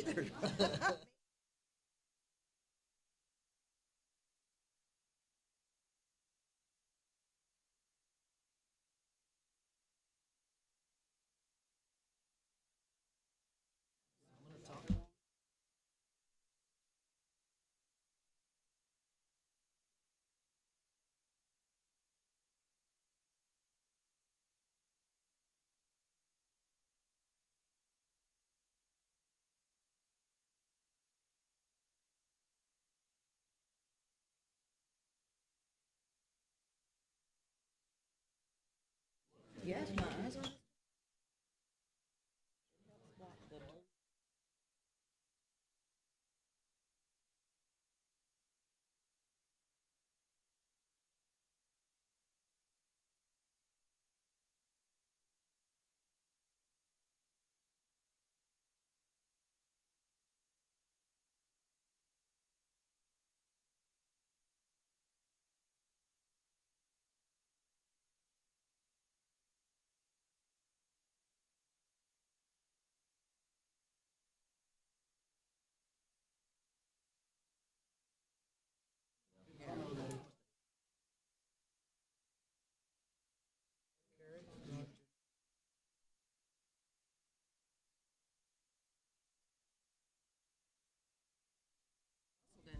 either. Yes, my eyes are.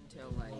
Until like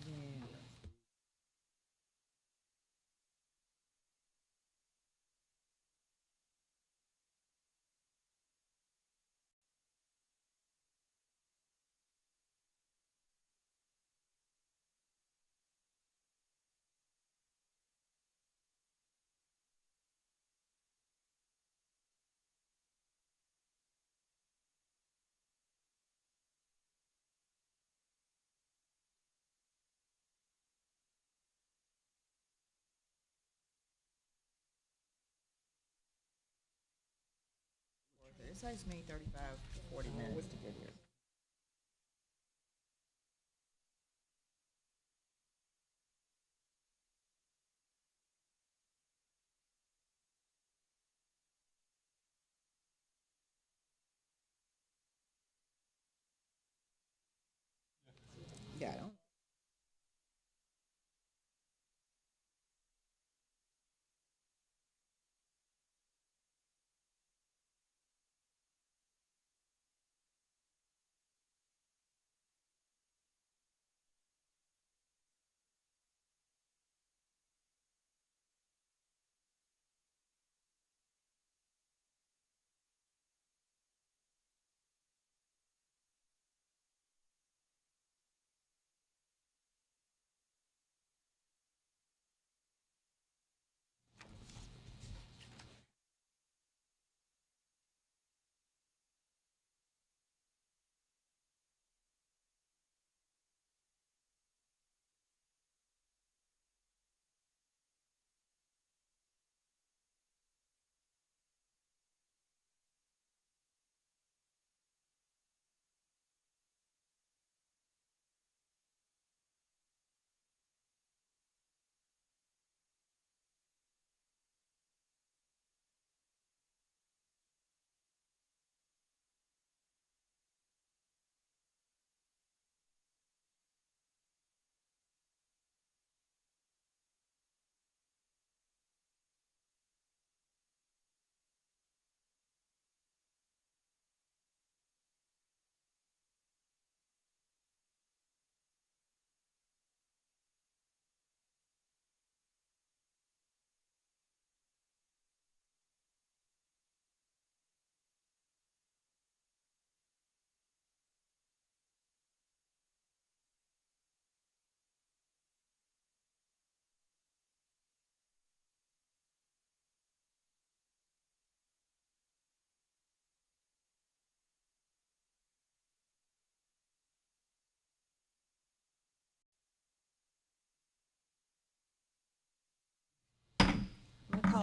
yeah. It takes me 35 to 40 minutes to get here. Yeah, I don't.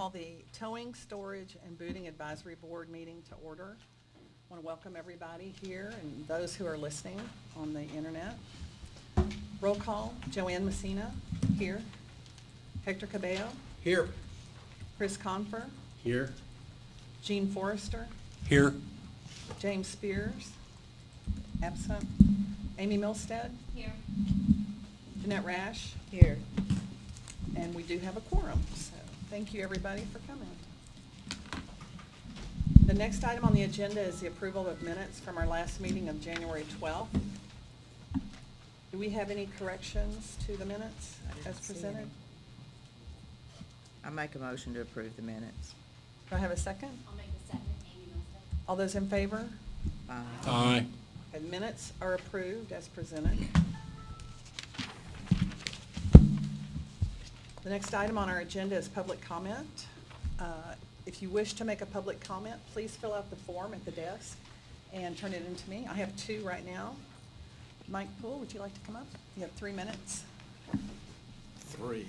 call the Towing, Storage, and Booting Advisory Board meeting to order. I want to welcome everybody here and those who are listening on the internet. Roll call, Joanne Messina, here. Hector Cabello, Here. Chris Confer, Here. Gene Forrester, Here. James Spears, absent. Amy Milstead, Here. Jeanette Rash, Here. and we do have a quorum, so thank you everybody for coming. The next item on the agenda is the approval of minutes from our last meeting of January 12th. Do we have any corrections to the minutes I didn't as see presented? any. I make a motion to approve the minutes. Do I have a second? I'll make the second, Amy Milstead. All those in favor? Aye. Aye. And minutes are approved as presented. The next item on our agenda is public comment. If you wish to make a public comment, please fill out the form at the desk and turn it into me. I have two right now. Mike Poole, would you like to come up? You have 3 minutes. 3.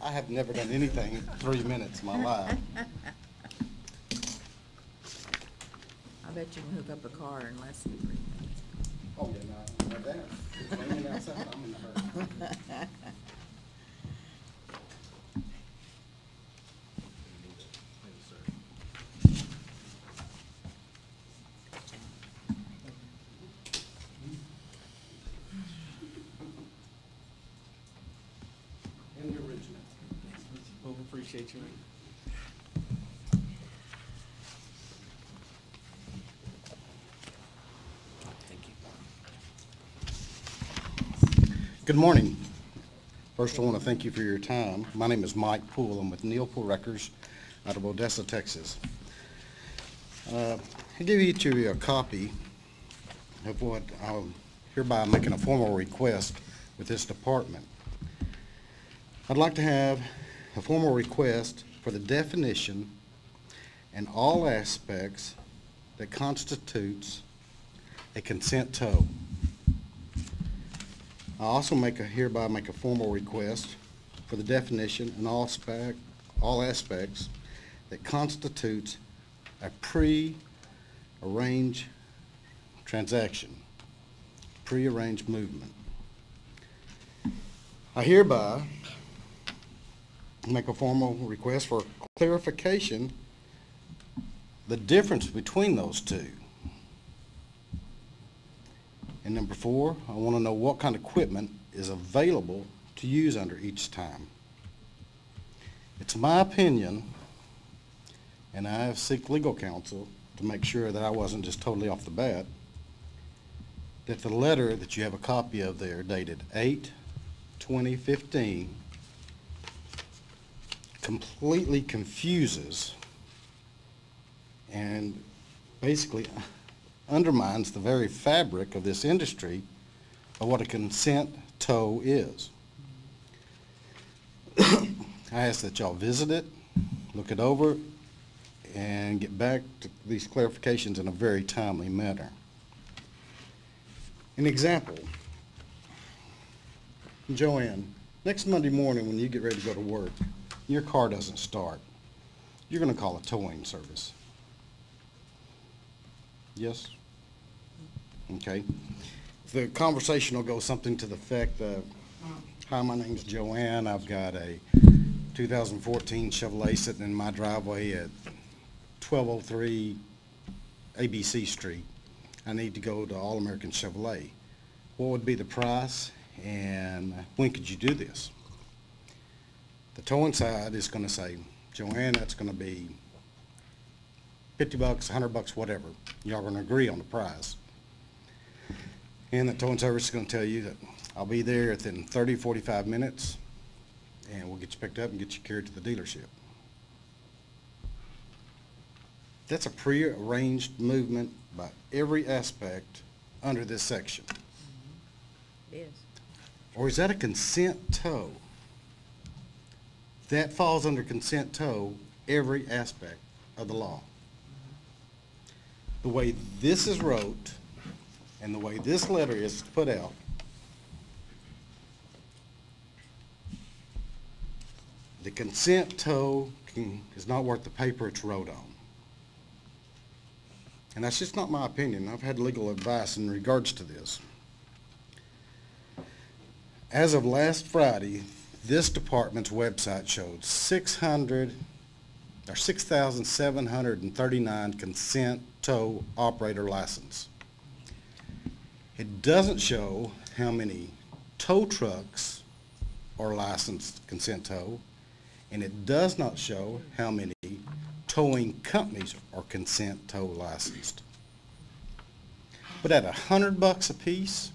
I have never done anything in 3 minutes in my life. I bet you can hook up a car in less than 3 minutes. Oh, yeah, no, that. It's raining outside, I'm in a hurry. And the original. Well, we appreciate you. Thank you. Good morning. First, I want to thank you for your time. My name is Mike Poole. I'm with Neil Poole Records out of Odessa, Texas. I give each of you a copy of what I'm hereby making a formal request with this department. I'd like to have a formal request for the definition and all aspects that constitutes a consent tow. I also hereby make a formal request for the definition and all aspects that constitutes a pre-arranged transaction, pre-arranged movement. I hereby make a formal request for clarification, the difference between those two. And number 4, I want to know what kind of equipment is available to use under each time. It's my opinion, and I have sought legal counsel to make sure that I wasn't just totally off the bat, that the letter that you have a copy of there dated 8/2015 completely confuses and basically undermines the very fabric of this industry of what a consent tow is. I ask that y'all visit it, look it over, and get back to these clarifications in a very timely manner. An example, Joanne, next Monday morning when you get ready to go to work, your car doesn't start, you're going to call a towing service. Yes? Okay. The conversation will go something to the effect of, hi, my name's Joanne. I've got a 2014 Chevrolet sitting in my driveway at 1203 ABC Street. I need to go to All American Chevrolet. What would be the price and when could you do this? The towing side is going to say, Joanne, that's going to be $50, $100, whatever. Y'all are going to agree on the price. And the towing service is going to tell you that I'll be there within 30, 45 minutes, and we'll get you picked up and get you carried to the dealership. That's a pre-arranged movement by every aspect under this section. It is. Or is that a consent tow? That falls under consent tow every aspect of the law. The way this is wrote and the way this letter is put out, the consent tow rulemaking is not worth the paper it's wrote on. And that's just not my opinion. I've had legal advice in regards to this. As of last Friday, this department's website showed 6,739 consent tow operator license. It doesn't show how many tow trucks are licensed consent tow, and it does not show how many towing companies are consent tow licensed. But at $100 a piece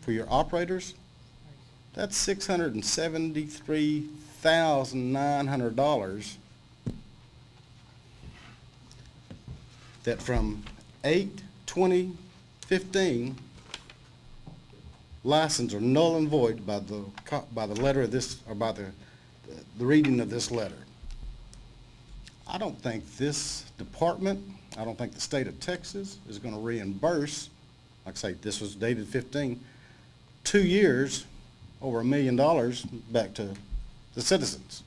for your operators, that's $673,900 that from 8/20/15 license are null and void by the letter of this, or by the reading of this letter. I don't think this department, I don't think the state of Texas is going to reimburse, like I say, this was dated 15, 2 years, over $1 million back to the citizens.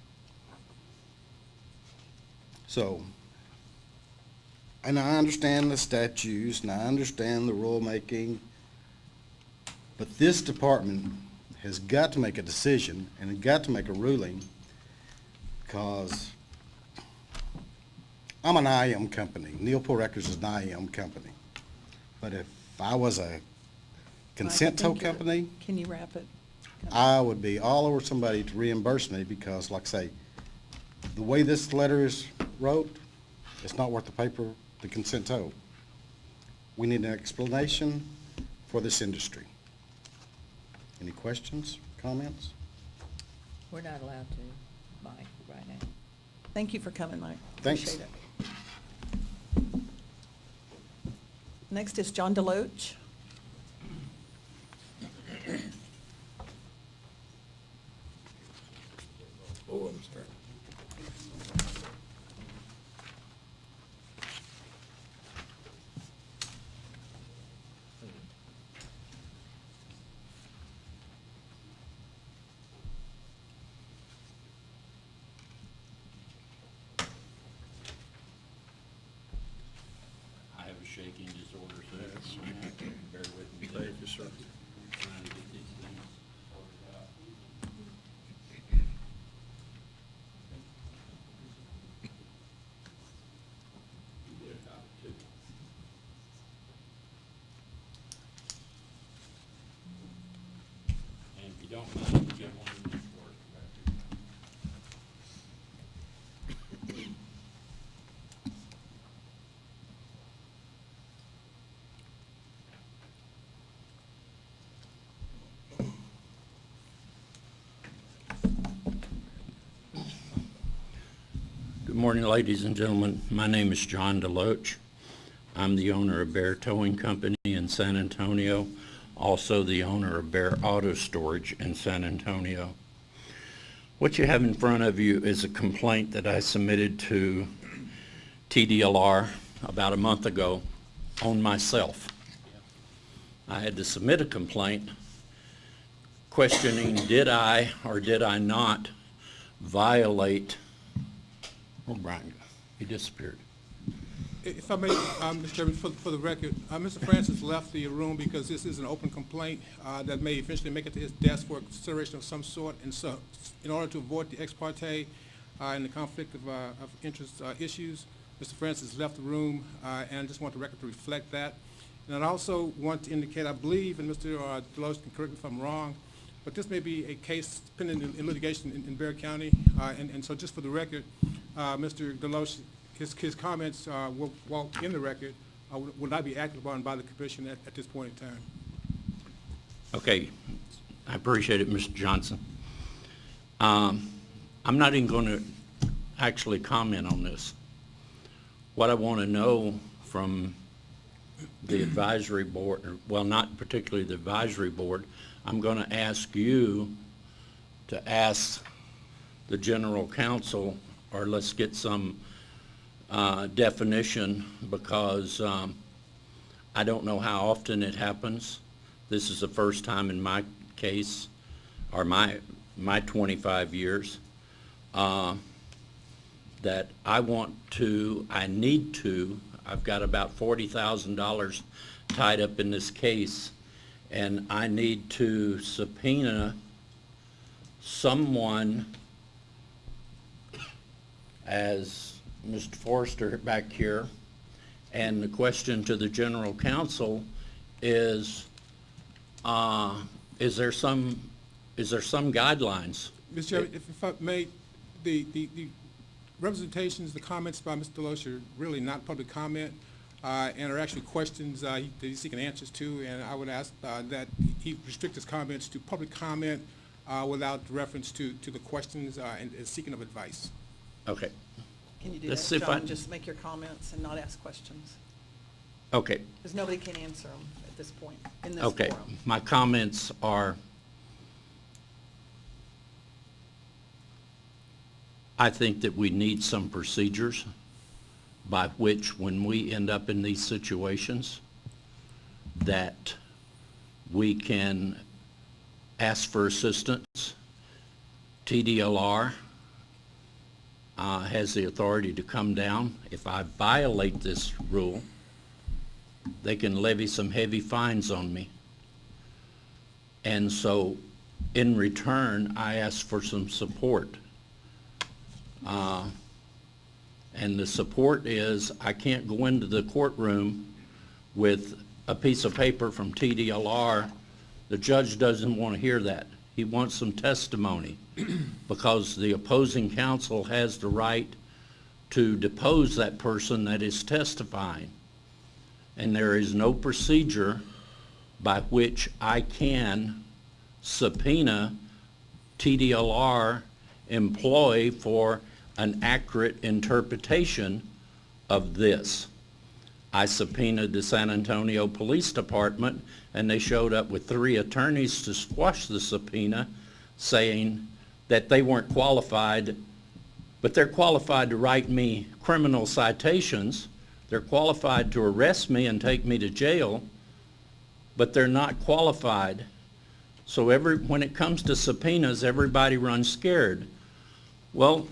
So, and I understand the statutes and I understand the rulemaking, but this department has got to make a decision and has got to make a ruling, because I'm an IM company. Neilpool Records is an IM company. But if I was a consent tow company, Can you wrap it? I would be all over somebody to reimburse me, because, like I say, the way this letter is wrote, it's not worth the paper the consent tow. We need an explanation for this industry. Any questions, comments? We're not allowed to, Mike, right now. Thank you for coming, Mike. Thanks. Appreciate it. Next is John Deloach. Oh, I'm sorry. I have a shaking disorder, so Yes. you have to bear with me. Thank you, sir. Trying to get these things sorted out. You get a copy too. And if you don't mind, you get one of these for us back here. Good morning, ladies and gentlemen. My name is John Deloach. I'm the owner of Bear Towing Company in San Antonio, also the owner of Bear Auto Storage in San Antonio. What you have in front of you is a complaint that I submitted to TDLR about a month ago on myself. I had to submit a complaint questioning, did I or did I not violate, oh, Brian, he disappeared. If I may, Mr. Chairman, for the record, Mr. Francis left the room because this is an open complaint that may eventually make it to his desk for consideration of some sort. And so, in order to avoid the ex parte and the conflict of interest issues, Mr. Francis left the room, and I just want the record to reflect that. And I also want to indicate, I believe, and Mr. Deloach can correct me if I'm wrong, but this may be a case pending in litigation in Bexar County. And so, just for the record, Mr. Deloach, his comments, while in the record, will not be acted upon by the commission at this point in time. Okay, I appreciate it, Mr. Johnson. I'm not even going to actually comment on this. What I want to know from the advisory board, well, not particularly the advisory board, I'm going to ask you to ask the general counsel, or let's get some definition, because I don't know how often it happens. This is the first time in my case, or my 25 years. that I need to, I've got about $40,000 tied up in this case, and I need to subpoena someone, as Mr. Forrester back here, and the question to the general counsel is there some guidelines? Mr. Chairman, if I may, the representations, the comments by Mr. Deloche are really not public comment, and are actually questions that he's seeking answers to, and I would ask that he restrict his comments to public comment without reference to the questions and seeking of advice. Okay. Can you do Let's that, see if I- John? Just make your comments and not ask questions, Okay. because nobody can answer them at this point in this Okay. forum. My comments are, I think that we need some procedures by which, when we end up in these situations, that we can ask for assistance. TDLR has the authority to come down. If I violate this rule, they can levy some heavy fines on me. And so, in return, I ask for some support. And the support is, I can't go into the courtroom with a piece of paper from TDLR. The judge doesn't want to hear that. He wants some testimony because the opposing counsel has the right to depose that person that is testifying. And there is no procedure by which I can subpoena TDLR employee for an accurate interpretation of this. I subpoenaed the San Antonio Police Department, and they showed up with 3 attorneys to squash the subpoena, saying that they weren't qualified, but they're qualified to write me criminal citations. They're qualified to arrest me and take me to jail, but they're not qualified. So when it comes to subpoenas, everybody runs scared. Well,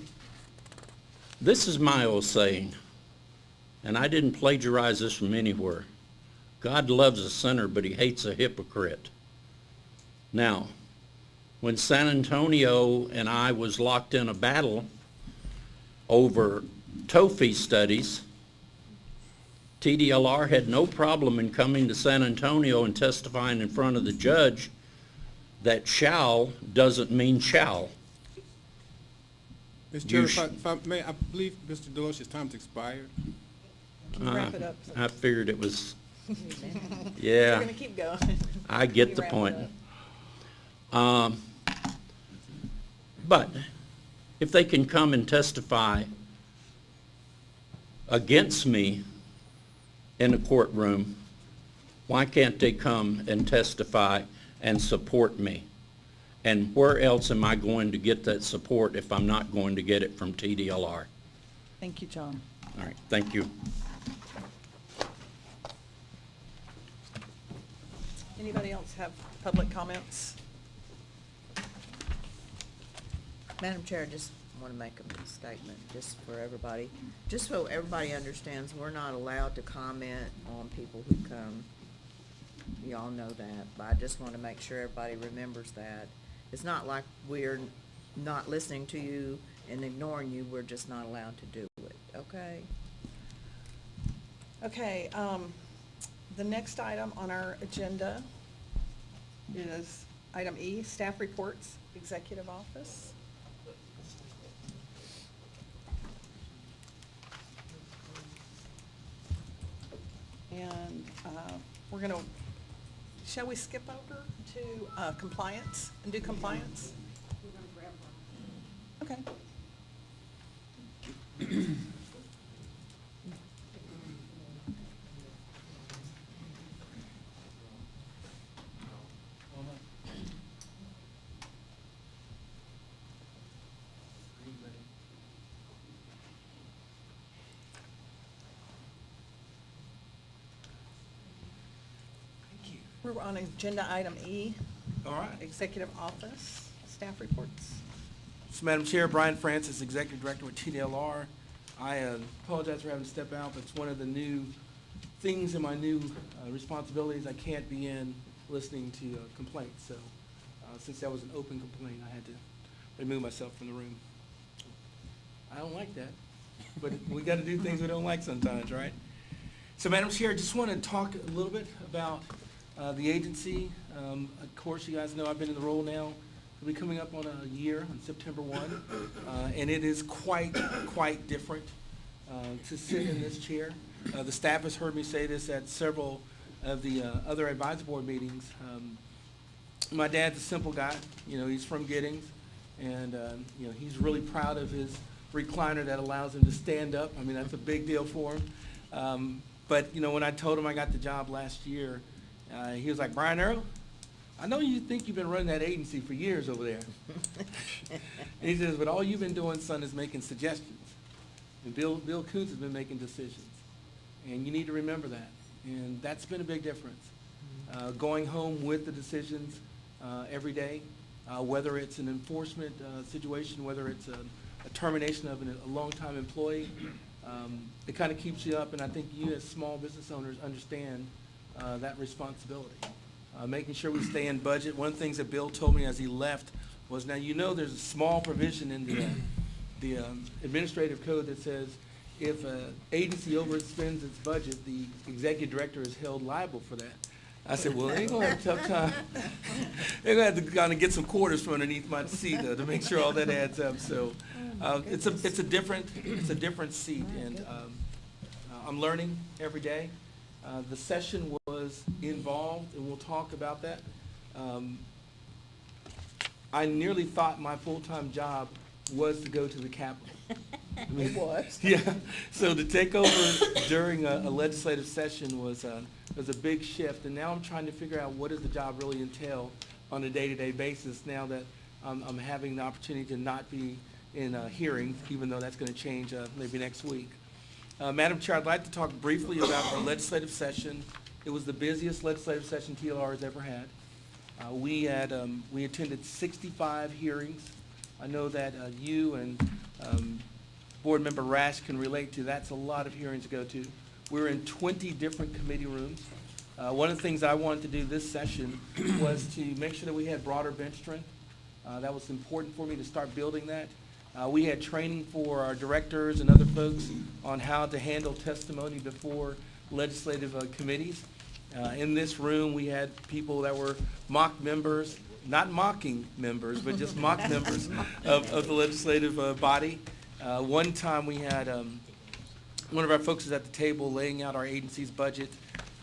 this is my old saying, and I didn't plagiarize this from anywhere. God loves a sinner, but he hates a hypocrite. Now, when San Antonio and I was locked in a battle over TOEFL studies, TDLR had no problem in coming to San Antonio and testifying in front of the judge that shall doesn't mean shall. Mr. Chairman, if I may, I believe Mr. Deloche's time's expired. Can you wrap it up? I figured it was, We're yeah, going to keep going. I Can get you the wrap it point. up? But if they can come and testify against me in a courtroom, why can't they come and testify and support me? And where else am I going to get that support if I'm not going to get it from TDLR? Thank you, John. All right, thank you. Anybody else have public comments? Madam Chair, I just want to make a statement just for everybody. Just so everybody understands, we're not allowed to comment on people who come. You all know that, but I just want to make sure everybody remembers that. It's not like we're not listening to you and ignoring you, we're just not allowed to do it, okay? Okay, the next item on our agenda is item E, staff reports, executive office. And we're going to, shall we skip over to compliance and do compliance? Okay. We're on agenda item E, All right. executive office, staff reports. So, Madam Chair, Brian Francis, Executive Director with TDLR. I apologize for having to step out, but it's one of the new things in my new responsibilities. I can't be in listening to complaints. So since that was an open complaint, I had to remove myself from the room. I don't like that, but we got to do things we don't like sometimes, right? So, Madam Chair, I just want to talk a little bit about the agency. Of course, you guys know I've been in the role now. We'll be coming up on a year on September 1, and it is quite different to sit in this chair. The staff has heard me say this at several of the other advisory board meetings. My dad's a simple guy. You know, he's from Giddings, and you know, he's really proud of his recliner that allows him to stand up. I mean, that's a big deal for him. But you know, when I told him I got the job last year, he was like, "Brian Earl, I know you think you've been running that agency for years over there." And he says, "But all you've been doing, son, is making suggestions. And Bill Coons has been making decisions. And you need to remember that." And that's been a big difference. Going home with the decisions every day, whether it's an enforcement situation, whether it's a termination of a longtime employee, it kind of keeps you up. And I think you as small business owners understand that responsibility. Making sure we stay in budget. One of the things that Bill told me as he left was, now you know there's a small provision in the administrative code that says if an agency overspends its budget, the executive director is held liable for that. I said, well, they're going to have a tough time. They're going to have to kind of get some quarters from underneath my seat to make sure all that adds up. So it's a different seat, and I'm learning every day. The session was involved, and we'll talk about that. I nearly thought my full-time job was to go to the Capitol. I mean, It was. Yeah, so to take over during a legislative session was a big shift, and now I'm trying to figure out what does the job really entail on a day-to-day basis now that I'm having the opportunity to not be in hearings, even though that's going to change maybe next week. Madam Chair, I'd like to talk briefly about our legislative session. It was the busiest legislative session TLR has ever had. We attended 65 hearings. I know that you and Board Member Rash can relate to. That's a lot of hearings to go to. We were in 20 different committee rooms. One of the things I wanted to do this session was to make sure that we had broader bench strength. That was important for me to start building that. We had training for our directors and other folks on how to handle testimony before legislative committees. In this room, we had people that were mock members, not mocking members, but just mock members of the legislative body. One time we had one of our folks was at the table laying out our agency's budget,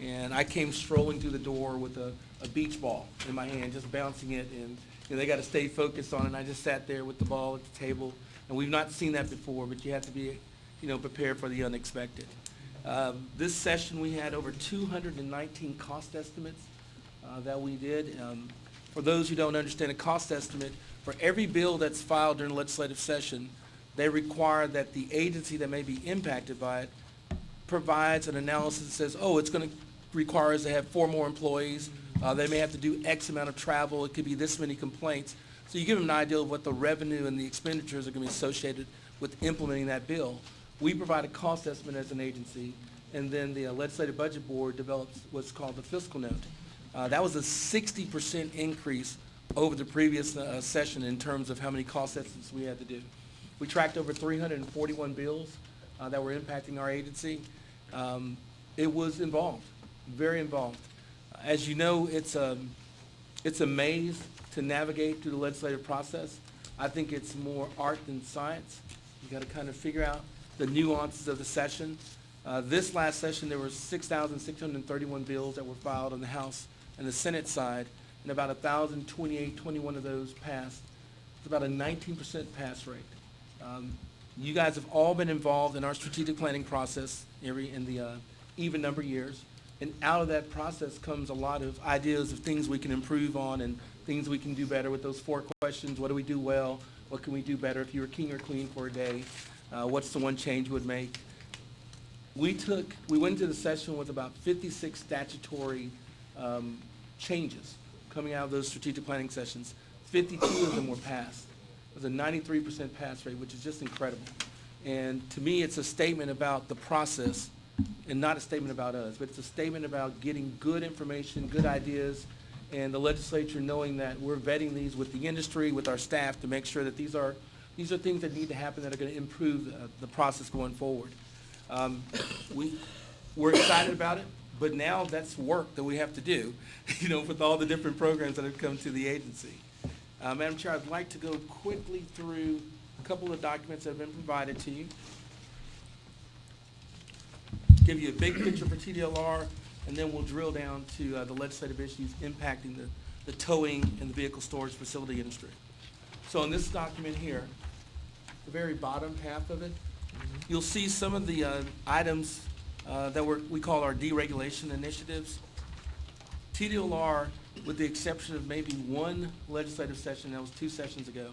and I came strolling through the door with a beach ball in my hand, just bouncing it, and you know, they got to stay focused on it. And I just sat there with the ball at the table, and we've not seen that before, but you have to be, you know, prepared for the unexpected. This session we had over 219 cost estimates that we did. For those who don't understand, a cost estimate, for every bill that's filed during a legislative session, they require that the agency that may be impacted by it provides an analysis that says, oh, it's going to require us to have 4 more employees. They may have to do X amount of travel. It could be this many complaints. So you give them an idea of what the revenue and the expenditures are going to be associated with implementing that bill. We provide a cost estimate as an agency, and then the Legislative Budget Board develops what's called the fiscal note. That was a 60% increase over the previous session in terms of how many cost estimates we had to do. We tracked over 341 bills that were impacting our agency. It was involved, very involved. As you know, it's a maze to navigate through the legislative process. I think it's more art than science. You got to kind of figure out the nuances of the session. This last session, there were 6,631 bills that were filed on the House and the Senate side, and about 1,021 of those passed. It's about a 19% pass rate. You guys have all been involved in our strategic planning process in the even number of years, and out of that process comes a lot of ideas of things we can improve on and things we can do better with those 4 questions. What do we do well? What can we do better? If you were king or queen for a day, what's the one change you would make? We went into the session with about 56 statutory changes coming out of those strategic planning sessions. 52 of them were passed. It was a 93% pass rate, which is just incredible. And to me, it's a statement about the process and not a statement about us, but it's a statement about getting good information, good ideas, and the legislature knowing that we're vetting these with the industry, with our staff, to make sure that these are things that need to happen that are going to improve the process going forward. We're excited about it, but now that's work that we have to do, with all the different programs that have come to the agency. Madam Chair, I'd like to go quickly through a couple of documents that have been provided to you. Give you a big picture for TDLR, and then we'll drill down to the legislative issues impacting the towing and the vehicle storage facility industry. So in this document here, the very bottom half of it, you'll see some of the items that we call our deregulation initiatives. TDLR, with the exception of maybe one legislative session, that was 2 sessions ago,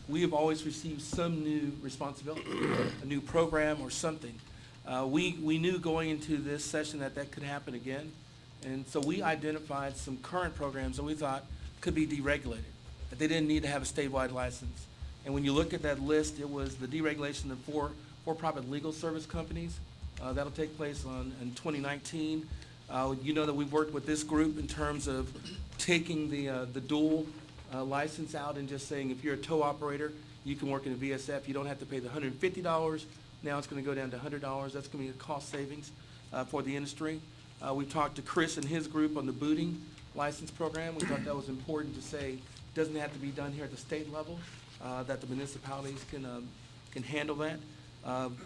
we have always received some new responsibility, a new program or something. We knew going into this session that could happen again, and so we identified some current programs that we thought could be deregulated, that they didn't need to have a statewide license. And when you look at that list, it was the deregulation of for-profit legal service companies. That'll take place in 2019. You know that we've worked with this group in terms of taking the dual license out and just saying if you're a tow operator, you can work in a VSF. You don't have to pay the $150. Now it's going to go down to $100. That's going to be a cost savings for the industry. We've talked to Chris and his group on the booting license program. We thought that was important to say it doesn't have to be done here at the state level, that the municipalities can handle that.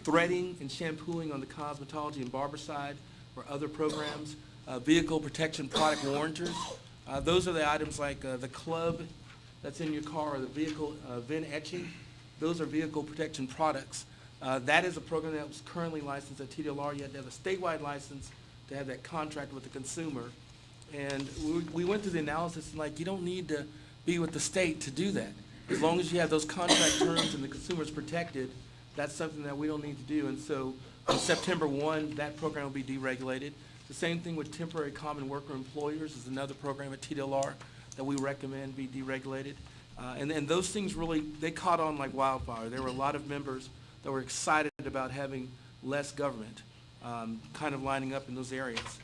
Threading and shampooing on the cosmetology and barber side or other programs. Vehicle protection product warranters. Those are the items like the club that's in your car or the vehicle VIN etching. Those are vehicle protection products. That is a program that was currently licensed at TDLR. You had to have a statewide license to have that contract with the consumer. And we went through the analysis and you don't need to be with the state to do that. As long as you have those contract terms and the consumer's protected, that's something that we don't need to do. And so on September 1, that program will be deregulated. The same thing with temporary common worker employers is another program at TDLR that we recommend be deregulated. And those things really, they caught on like wildfire. There were a lot of members that were excited about having less government, kind of lining up in those areas.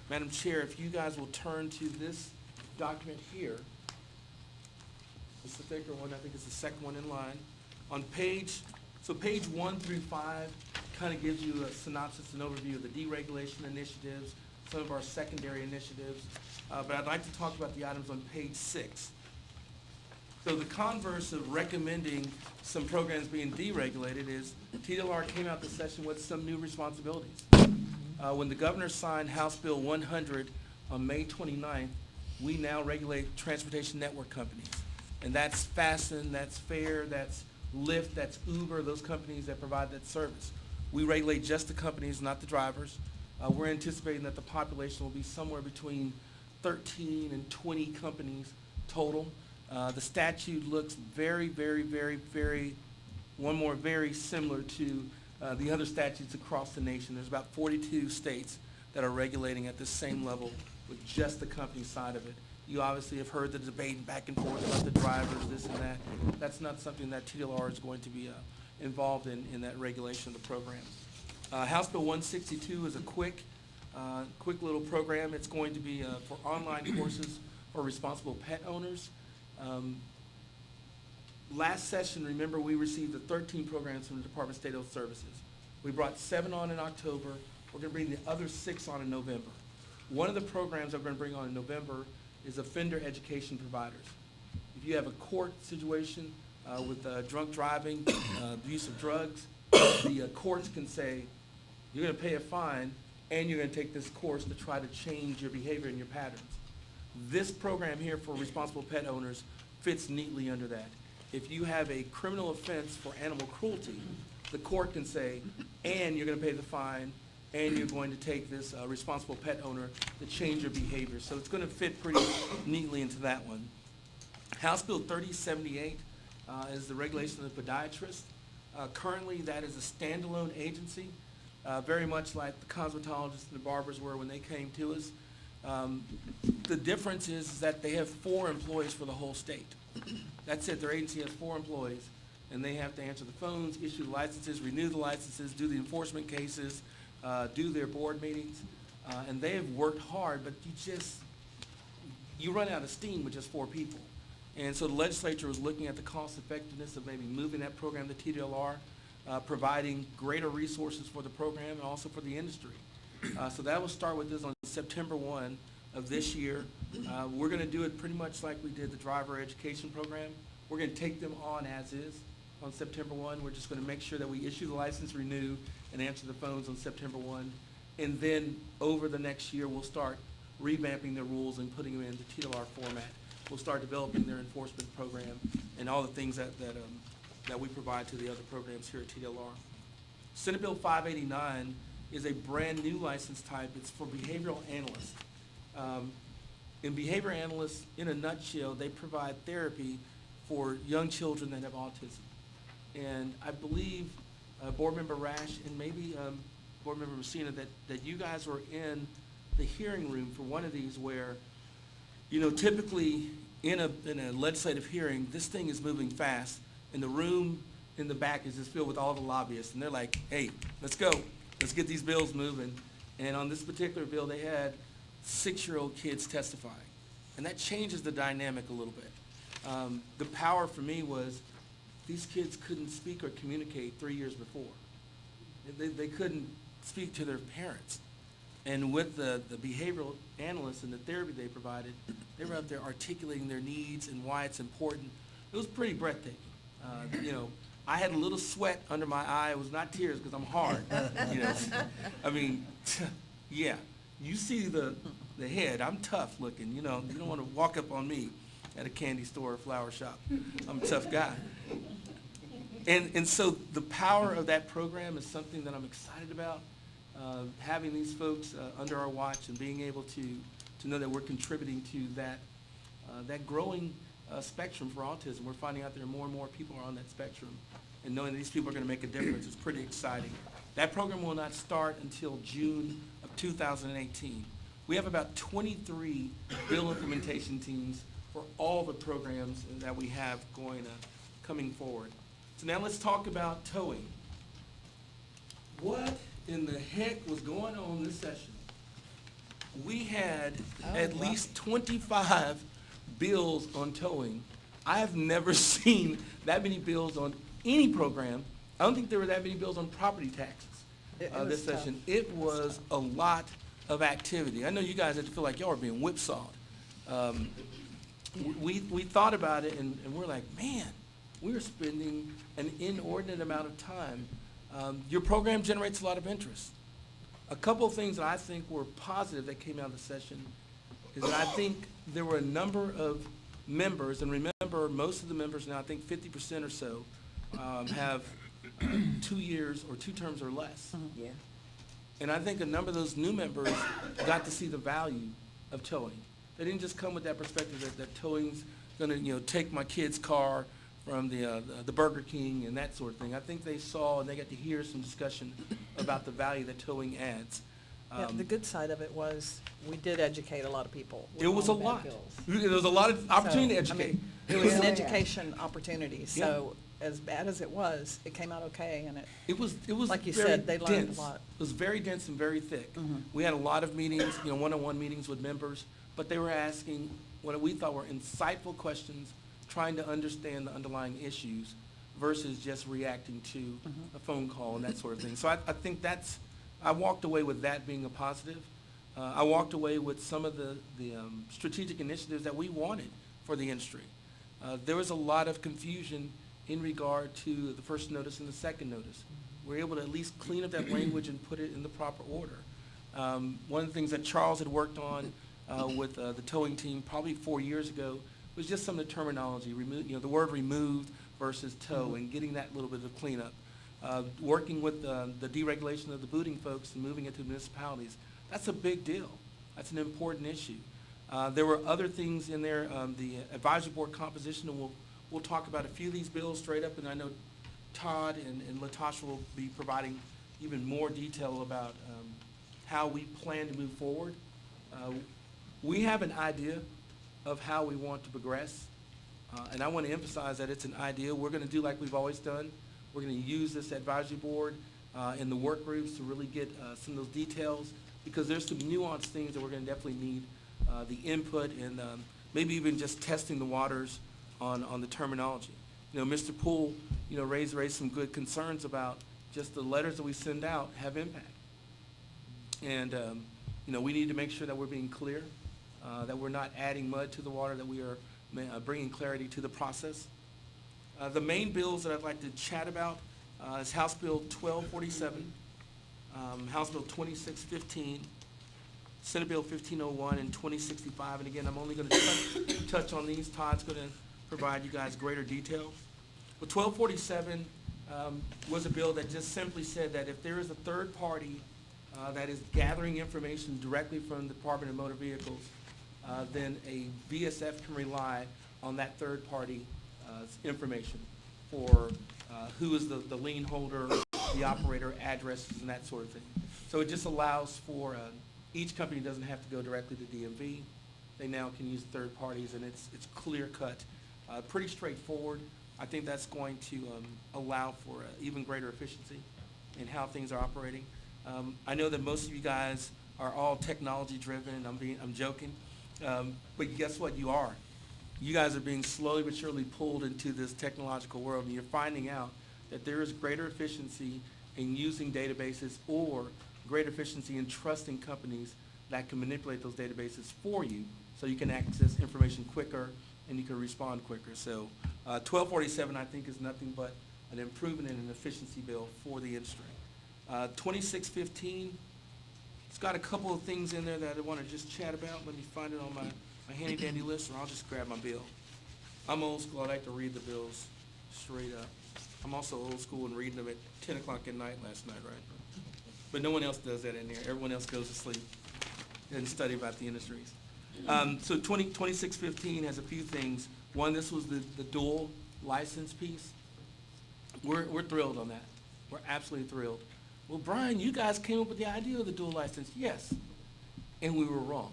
Madam Chair, if you guys will turn to this document here. It's the thicker one, I think it's the second one in line. On page 1 through 5 kind of gives you a synopsis and overview of the deregulation initiatives, some of our secondary initiatives. But I'd like to talk about the items on page 6. So the converse of recommending some programs being deregulated is TDLR came out this session with some new responsibilities. When the governor signed House Bill 100 on May 29th, we now regulate transportation network companies. And that's Fasten, that's Fare, that's Lyft, that's Uber, those companies that provide that service. We regulate just the companies, not the drivers. We're anticipating that the population will be somewhere between 13 and 20 companies total. The statute looks very, very, very, very, very similar to the other statutes across the nation. There's about 42 states that are regulating at the same level with just the company side of it. You obviously have heard the debate back and forth about the drivers, this and that. That's not something that TDLR is going to be involved in that regulation of the program. House Bill 162 is a quick little program. It's going to be for online courses for responsible pet owners. Last session, remember, we received the 13 programs from the Department of State Health Services. We brought 7 on in October. We're going to bring the other 6 on in November. One of the programs that we're going to bring on in November is offender education providers. If you have a court situation with drunk driving, abuse of drugs, the courts can say, you're going to pay a fine and you're going to take this course to try to change your behavior and your patterns. This program here for responsible pet owners fits neatly under that. If you have a criminal offense for animal cruelty, the court can say, and you're going to pay the fine, and you're going to take this responsible pet owner to change your behavior. So it's going to fit pretty neatly into that one. House Bill 3078 is the regulation of podiatrists. Currently, that is a standalone agency, very much like the cosmetologists and the barbers were when they came to us. The difference is that they have 4 employees for the whole state. That's it. Their agency has 4 employees. and they have to answer the phones, issue the licenses, renew the licenses, do the enforcement cases, do their board meetings. And they have worked hard, but you run out of steam with just 4 people. And so the legislature was looking at the cost effectiveness of maybe moving that program to TDLR, providing greater resources for the program and also for the industry. So that will start with this on September 1 of this year. We're going to do it pretty much like we did the driver education program. We're going to take them on as is on September 1. We're just going to make sure that we issue the license, renew, and answer the phones on September 1. And then over the next year, we'll start revamping their rules and putting them into TDLR format. We'll start developing their enforcement program and all the things that we provide to the other programs here at TDLR. Senate Bill 589 is a brand new license type. It's for behavioral analysts. And behavior analysts, in a nutshell, they provide therapy for young children that have autism. And I believe Board Member Rash and maybe Board Member Messina, that you guys were in the hearing room for one of these where, typically in a legislative hearing, this thing is moving fast, and the room in the back is just filled with all the lobbyists, and they're like, hey, let's go. Let's get these bills moving. And on this particular bill, they had 6-year-old kids testifying. And that changes the dynamic a little bit. The power for me was these kids couldn't speak or communicate 3 years before. They couldn't speak to their parents. And with the behavioral analysts and the therapy they provided, they were out there articulating their needs and why it's important. It was pretty breathtaking. I had a little sweat under my eye. It was not tears because I'm hard. I mean, yeah. You see the head. I'm tough looking. You don't want to walk up on me at a candy store or flower shop. I'm a tough guy. And so the power of that program is something that I'm excited about. Having these folks under our watch and being able to know that we're contributing to that growing spectrum for autism. We're finding out there more and more people are on that spectrum, and knowing that these people are going to make a difference is pretty exciting. That program will not start until June of 2018. We have about 23 bill implementation teams for all the programs that we have coming forward. So now let's talk about towing. What in the heck was going on this session? We had at least 25 bills on towing. I have never seen that many bills on any program. I don't think there were that many bills on property taxes this session. It was a lot of activity. I know you guys had to feel like y'all were being whipsawed. We thought about it and we're like, man, we're spending an inordinate amount of time. Your program generates a lot of interest. A couple of things that I think were positive that came out of the session is that I think there were a number of members, and remember, most of the members now, I think 50% or so, have 2 years or 2 terms or less. Yeah. And I think a number of those new members got to see the value of towing. They didn't just come with that perspective that towing's going to, take my kid's car from the Burger King and that sort of thing. I think they saw and they got to hear some discussion about the value that towing adds. Yeah, the good side of it was we did educate a lot of people. with It was a all the bad lot. bills. There was a lot of opportunity to So, I educate. mean, It was an Yeah. education opportunity, so as bad as it was, it came out okay, and It was like you very said, they learned a dense. lot. It was very dense and very thick. Mhm. We had a lot of meetings, one-on-one meetings with members, but they were asking what we thought were insightful questions, trying to understand the underlying issues versus just reacting to a phone call and that sort of thing. So I think I walked away with that being a positive. I walked away with some of the strategic initiatives that we wanted for the industry. There was a lot of confusion in regard to the first notice and the second notice. We're able to at least clean up that language and put it in the proper order. One of the things that Charles had worked on with the towing team probably 4 years ago was just some of the terminology, the word removed versus tow, and getting that little bit of cleanup. Working with the deregulation of the booting folks and moving it to municipalities. That's a big deal. That's an important issue. There were other things in there, the advisory board composition, and we'll talk about a few of these bills straight up, and I know Todd and Latasha will be providing even more detail about how we plan to move forward. We have an idea of how we want to progress. And I want to emphasize that it's an idea. We're going to do like we've always done. We're going to use this advisory board and the work groups to really get some of those details, because there's some nuanced things that we're going to definitely need the input and maybe even just testing the waters on the terminology. You know, Mr. Poole, you know, raised some good concerns about just the letters that we send out have impact. And, you know, we need to make sure that we're being clear, that we're not adding mud to the water, that we are bringing clarity to the process. The main bills that I'd like to chat about is House Bill 1247, House Bill 2615, Senate Bill 1501, and 2065. And again, I'm only going to touch on these. Todd's going to provide you guys greater detail. But 1247 was a bill that just simply said that if there is a third party that is gathering information directly from the Department of Motor Vehicles, then a VSF can rely on that third party information for who is the lien holder, the operator, addresses, and that sort of thing. So it just allows for each company doesn't have to go directly to DMV. They now can use third parties, and it's clear cut, pretty straightforward. I think that's going to allow for even greater efficiency in how things are operating. I know that most of you guys are all technology driven. I'm joking, but guess what? You are. You guys are being slowly but surely pulled into this technological world, and you're finding out that there is greater efficiency in using databases, or greater efficiency in trusting companies that can manipulate those databases for you, so you can access information quicker and you can respond quicker. So 1247, I think, is nothing but an improvement and an efficiency bill for the industry. 2615, it's got a couple of things in there that I want to just chat about. Let me find it on my handy dandy list, or I'll just grab my bill. I'm old school. I like to read the bills straight up. I'm also old school in reading them at 10 o'clock at night last night, right? But no one else does that in there. Everyone else goes to sleep and study about the industries. So 2615 has a few things. One, this was the dual license piece. We're thrilled on that. We're absolutely thrilled. Well, Brian, you guys came up with the idea of the dual license. Yes, and we were wrong.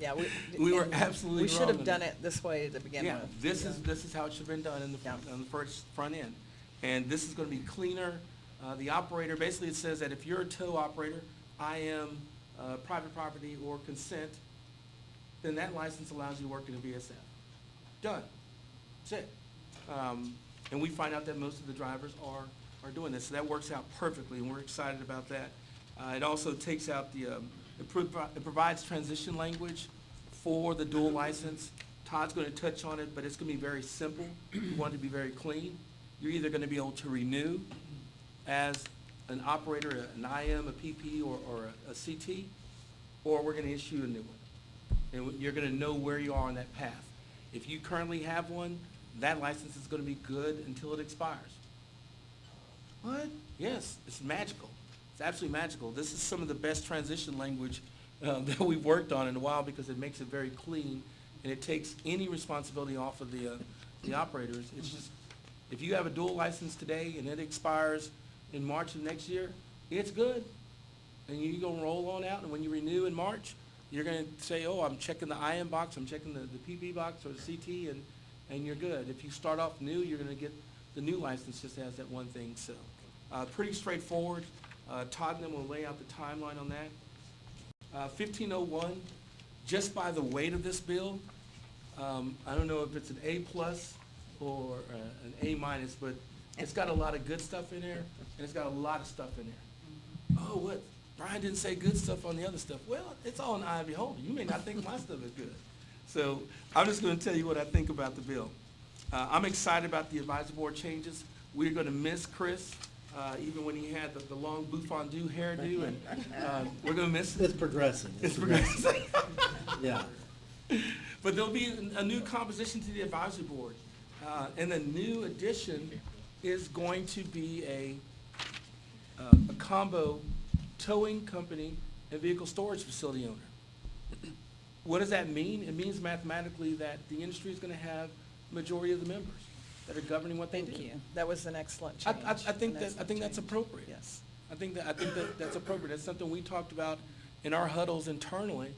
Yeah, We were absolutely we should wrong have on done that. it this way to begin with. Yeah, this is how it should have been done in the on the first front end, and this is going to be cleaner. The operator, basically, it says that if you're a tow operator, IM, private property, or consent, then that license allows you to work in a VSF. Done. That's it. And we find out that most of the drivers are doing this, so that works out perfectly, and we're excited about that. It also takes out the it provides transition language for the dual license. Todd's going to touch on it, but it's going to be very simple. We want it to be very clean. You're either going to be able to renew as an operator, an IM, a PP, or a CT, or we're going to issue a new one. And you're going to know where you are on that path. If you currently have one, that license is going to be good until it expires. What? Yes, it's magical. It's absolutely magical. This is some of the best transition language that we've worked on in a while, because it makes it very clean, and it takes any responsibility off of the operators. It's just, if you have a dual license today and it expires in March of next year, it's good. And you're going to roll on out, and when you renew in March, you're going to say, oh, I'm checking the IM box, I'm checking the PP box or the CT, and you're good. If you start off new, you're going to get the new license, just has that one thing. So pretty straightforward. Todd and them will lay out the timeline on that. 1501, just by the weight of this bill, I don't know if it's an A+ or an A-, but it's got a lot of good stuff in there, and it's got a lot of stuff in there. Oh, what? Brian didn't say good stuff on the other stuff. Well, it's all an eye of the beholder. You may not think my stuff is good. So I'm just going to tell you what I think about the bill. I'm excited about the advisory board changes. We're going to miss Chris, even when he had the long bouffant-do hairdo, and we're going to miss it. It's progressing. It's progressing. Yeah. But there'll be a new composition to the advisory board. And the new addition is going to be a combo towing company and vehicle storage facility owner. What does that mean? It means mathematically that the industry is going to have majority of the members that are governing what they do. Thank you. That was an excellent I change. think An that's excellent change. appropriate. Yes. I think that's appropriate. That's something we talked about in our huddles internally,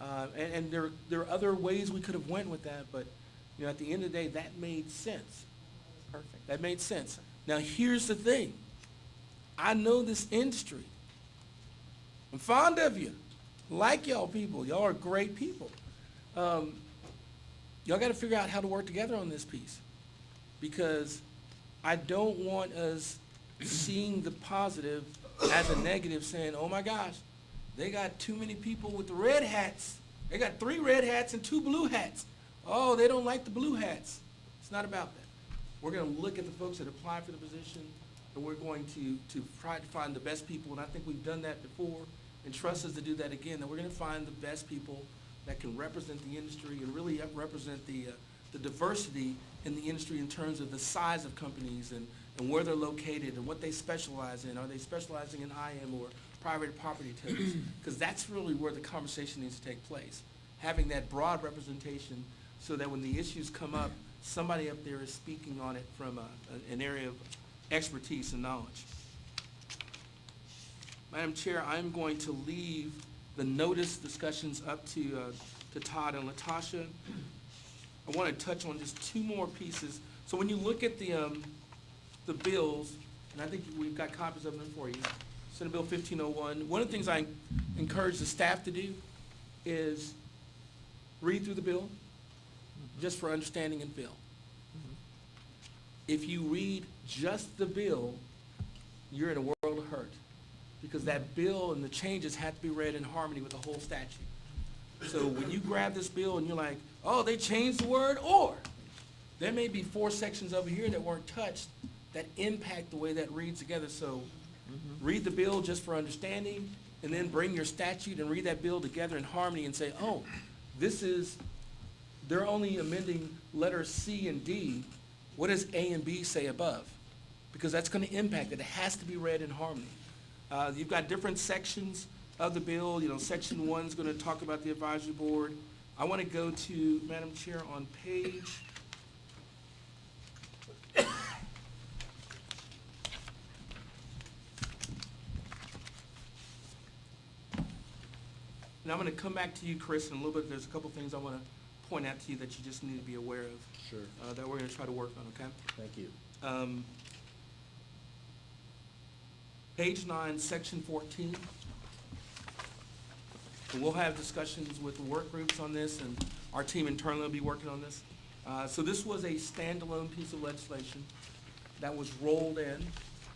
and there are other ways we could have went with that, but You know, at the end of the day, that made sense. Perfect. That made sense. Now, here's the thing. I know this industry. I'm fond of you. Like y'all people. Y'all are great people. Y'all got to figure out how to work together on this piece, because I don't want us seeing the positive as a negative, saying, oh my gosh, they got too many people with the red hats. They got 3 red hats and 2 blue hats. Oh, they don't like the blue hats. It's not about that. We're going to look at the folks that apply for the position, and we're going to try to find the best people, and I think we've done that before, and trust us to do that again, that we're going to find the best people that can represent the industry and really represent the diversity in the industry in terms of the size of companies and where they're located and what they specialize in. Are they specializing in IM or private property tax? Because that's really where the conversation needs to take place. Having that broad representation so that when the issues come up, somebody up there is speaking on it from an area of expertise and knowledge. Madam Chair, I'm going to leave the notice discussions up to Todd and Latasha. I want to touch on just 2 more pieces. So when you look at the bills, and I think we've got copies of them for you, Senate Bill 1501, one of the things I encourage the staff to do is read through the bill just for understanding and feel. If you read just the bill, you're in a world of hurt, because that bill and the changes have to be read in harmony with the whole statute. So when you grab this bill and you're like, oh, they changed the word or, there may be 4 sections over here that weren't touched that impact the way that reads together. So read the bill just for understanding, and then bring your statute and read that bill together in harmony and say, oh, they're only amending letters C and D. What does A and B say above? Because that's going to impact it. It has to be read in harmony. You've got different sections of the bill. You know, section 1 is going to talk about the advisory board. I want to go to, Madam Chair, on page and I'm going to come back to you, Chris, in a little bit. There's a couple things I want to point out to you that you just need to be aware of. Sure. That we're going to try to work on, okay? Thank you. Page 9, section 14. And we'll have discussions with the work groups on this, and our team internally will be working on this. So this was a standalone piece of legislation that was rolled in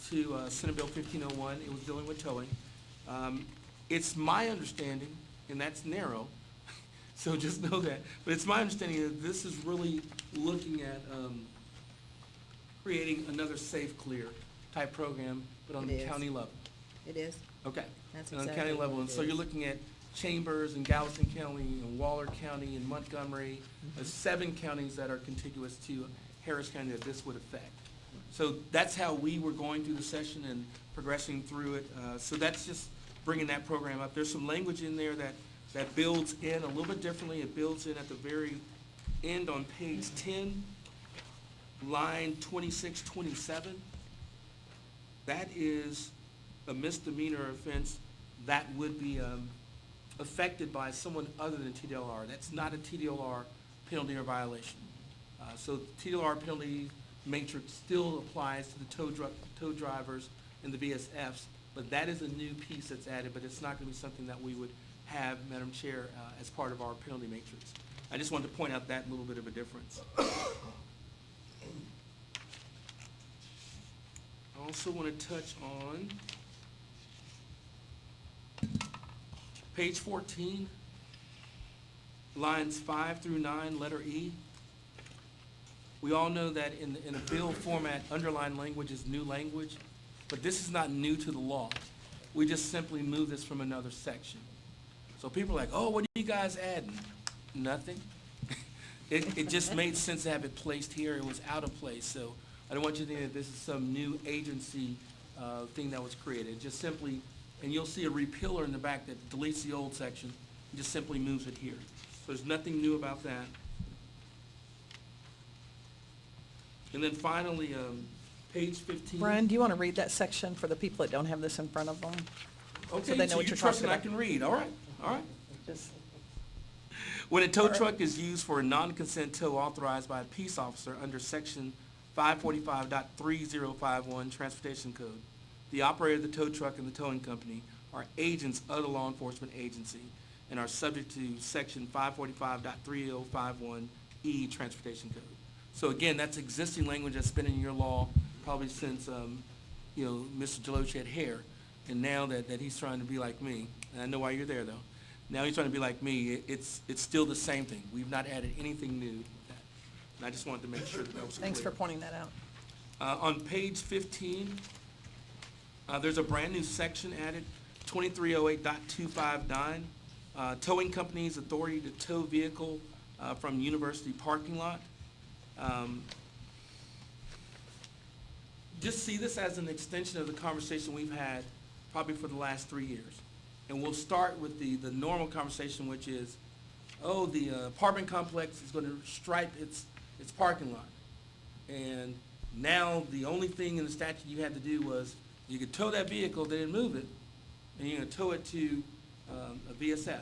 to Senate Bill 1501. It was dealing with towing. It's my understanding, and that's narrow, so just know that, but it's my understanding that this is really looking at creating another Safe Clear type program, but on It the is. county level. It is. Okay. That's And on the exactly county level, what and it so you're is. looking at Chambers and Galveston County and Waller County and Montgomery, there's 7 counties that are contiguous to Harris County that this would affect. So that's how we were going through the session and progressing through it. So that's just bringing that program up. There's some language in there that builds in a little bit differently. It builds in at the very end on page 10, line 26, 27. That is a misdemeanor offense that would be affected by someone other than TDLR. That's not a TDLR penalty or violation. So TDLR penalty matrix still applies to the tow drivers and the VSFs, but that is a new piece that's added, but it's not going to be something that we would have, Madam Chair, as part of our penalty matrix. I just wanted to point out that little bit of a difference. I also want to touch on page 14, lines 5 through 9, letter E. We all know that in a bill format, underlined language is new language, but this is not new to the law. We just simply move this from another section. So people are like, oh, what are you guys adding? Nothing. It just made sense to have it placed here. It was out of place. So I don't want you to think that this is some new agency thing that was created. Just simply, and you'll see a repealer in the back that deletes the old section and just simply moves it here. So there's nothing new about that. And then finally, page 15. Brian, do you want to read that section for the people that don't have this in front of them? Okay, they know so what you're you're trusting talking I can read. All right, all right. Just When a tow truck is used for a non-consent tow authorized by a peace officer under section 545.3051 Transportation Code, the operator of the tow truck and the towing company are agents of the law enforcement agency and are subject to section 545.3051E Transportation Code. So again, that's existing language that's been in your law probably since, Mr. Deloach had hair. And now that he's trying to be like me, and I know why you're there though, now he's trying to be like me, it's still the same thing. We've not added anything new with that. And I just wanted to make sure that was clear. Thanks for pointing that out. On page 15, there's a brand-new section added, 2308.259, towing companies' authority to tow vehicle from university parking lot. Just see this as an extension of the conversation we've had probably for the last 3 years. And we'll start with the normal conversation, which is, the apartment complex is going to stripe its parking lot. And now the only thing in the statute you had to do was you could tow that vehicle, they didn't move it, and you're going to tow it to a VSF.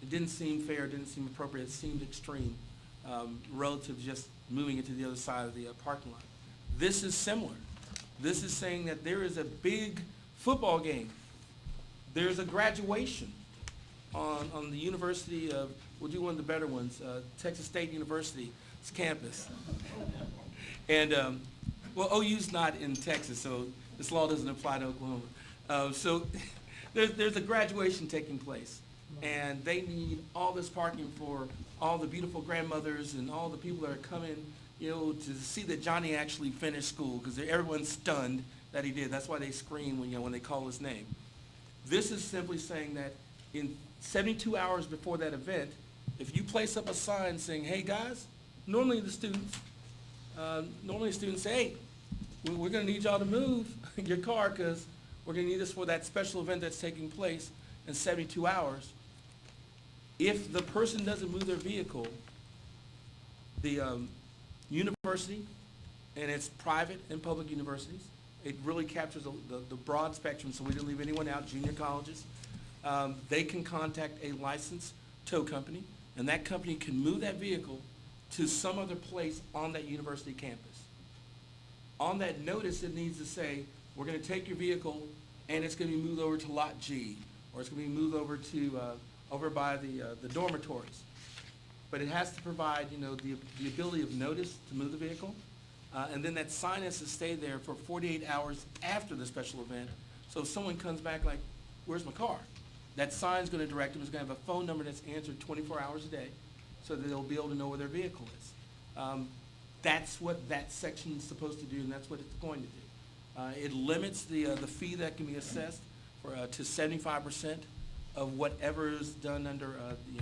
It didn't seem fair, it didn't seem appropriate, it seemed extreme relative to just moving it to the other side of the parking lot. This is similar. This is saying that there is a big football game. There's a graduation on the University of, we'll do one of the better ones, Texas State University's campus. And, OU's not in Texas, so this law doesn't apply to Oklahoma. So there's a graduation taking place, and they need all this parking for all the beautiful grandmothers and all the people that are coming, to see that Johnny actually finished school, because everyone's stunned that he did. That's why they scream when they call his name. This is simply saying that in 72 hours before that event, if you place up a sign saying, hey guys, normally the students say, hey, we're going to need y'all to move your car because we're going to need this for that special event that's taking place in 72 hours. If the person doesn't move their vehicle, the university, and it's private and public universities, it really captures the broad spectrum, so we didn't leave anyone out, junior colleges. They can contact a licensed tow company, and that company can move that vehicle to some other place on that university campus. On that notice, it needs to say, we're going to take your vehicle, and it's going to be moved over to Lot G, or it's going to be moved over to over by the dormitories. But it has to provide, the ability of notice to move the vehicle. And then that sign has to stay there for 48 hours after the special event. So if someone comes back like, where's my car? That sign's going to direct them. It's going to have a phone number that's answered 24 hours a day so that they'll be able to know where their vehicle is. That's what that section is supposed to do, and that's what it's going to do. It limits the fee that can be assessed to 75% of whatever is done under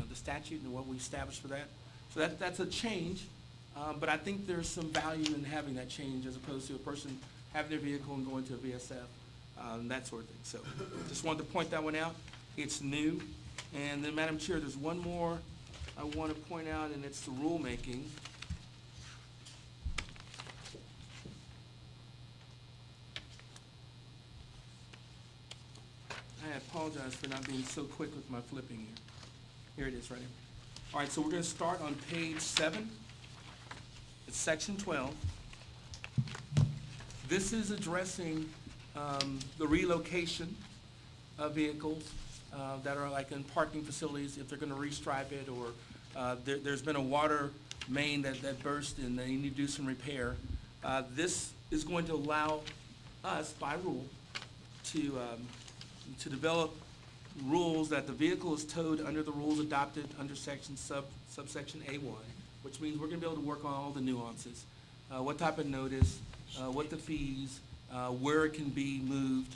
the statute and what we established for that. So that's a change. But I think there's some value in having that change as opposed to a person having their vehicle and going to a VSF, that sort of thing. So just wanted to point that one out. It's new. And then, Madam Chair, there's one more I want to point out, and it's the rulemaking. I apologize for not being so quick with my flipping here. Here it is right here. All right, so we're going to start on page 7. It's section 12. This is addressing the relocation of vehicles that are like in parking facilities, if they're going to restripe it, or there's been a water main that burst and they need to do some repair. This is going to allow us, by rule, to develop rules that the vehicle is towed under the rules adopted under subsection A1, which means we're going to be able to work on all the nuances. What type of notice, what the fees, where it can be moved.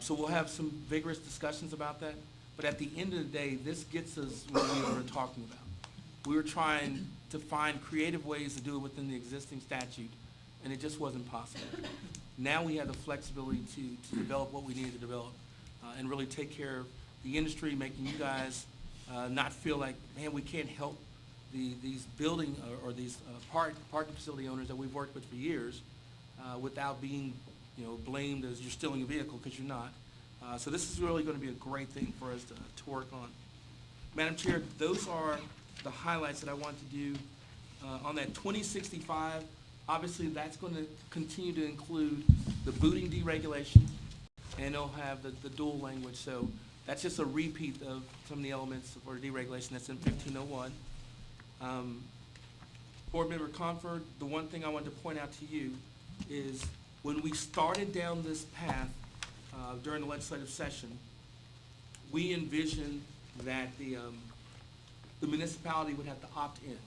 So we'll have some vigorous discussions about that. But at the end of the day, this gets us what we were talking about. We were trying to find creative ways to do it within the existing statute, and it just wasn't possible. Now we have the flexibility to develop what we need to develop and really take care of the industry, making you guys not feel like, man, we can't help these building or these parking facility owners that we've worked with for years without being blamed as you're stealing a vehicle, because you're not. So this is really going to be a great thing for us to work on. Madam Chair, those are the highlights that I want to do. On that 2065, obviously that's going to continue to include the booting deregulation, and it'll have the dual language. So that's just a repeat of some of the elements for deregulation that's in 1501. Board Member Confer, the one thing I wanted to point out to you is when we started down this path during the legislative session, we envisioned that the municipality would have to opt in.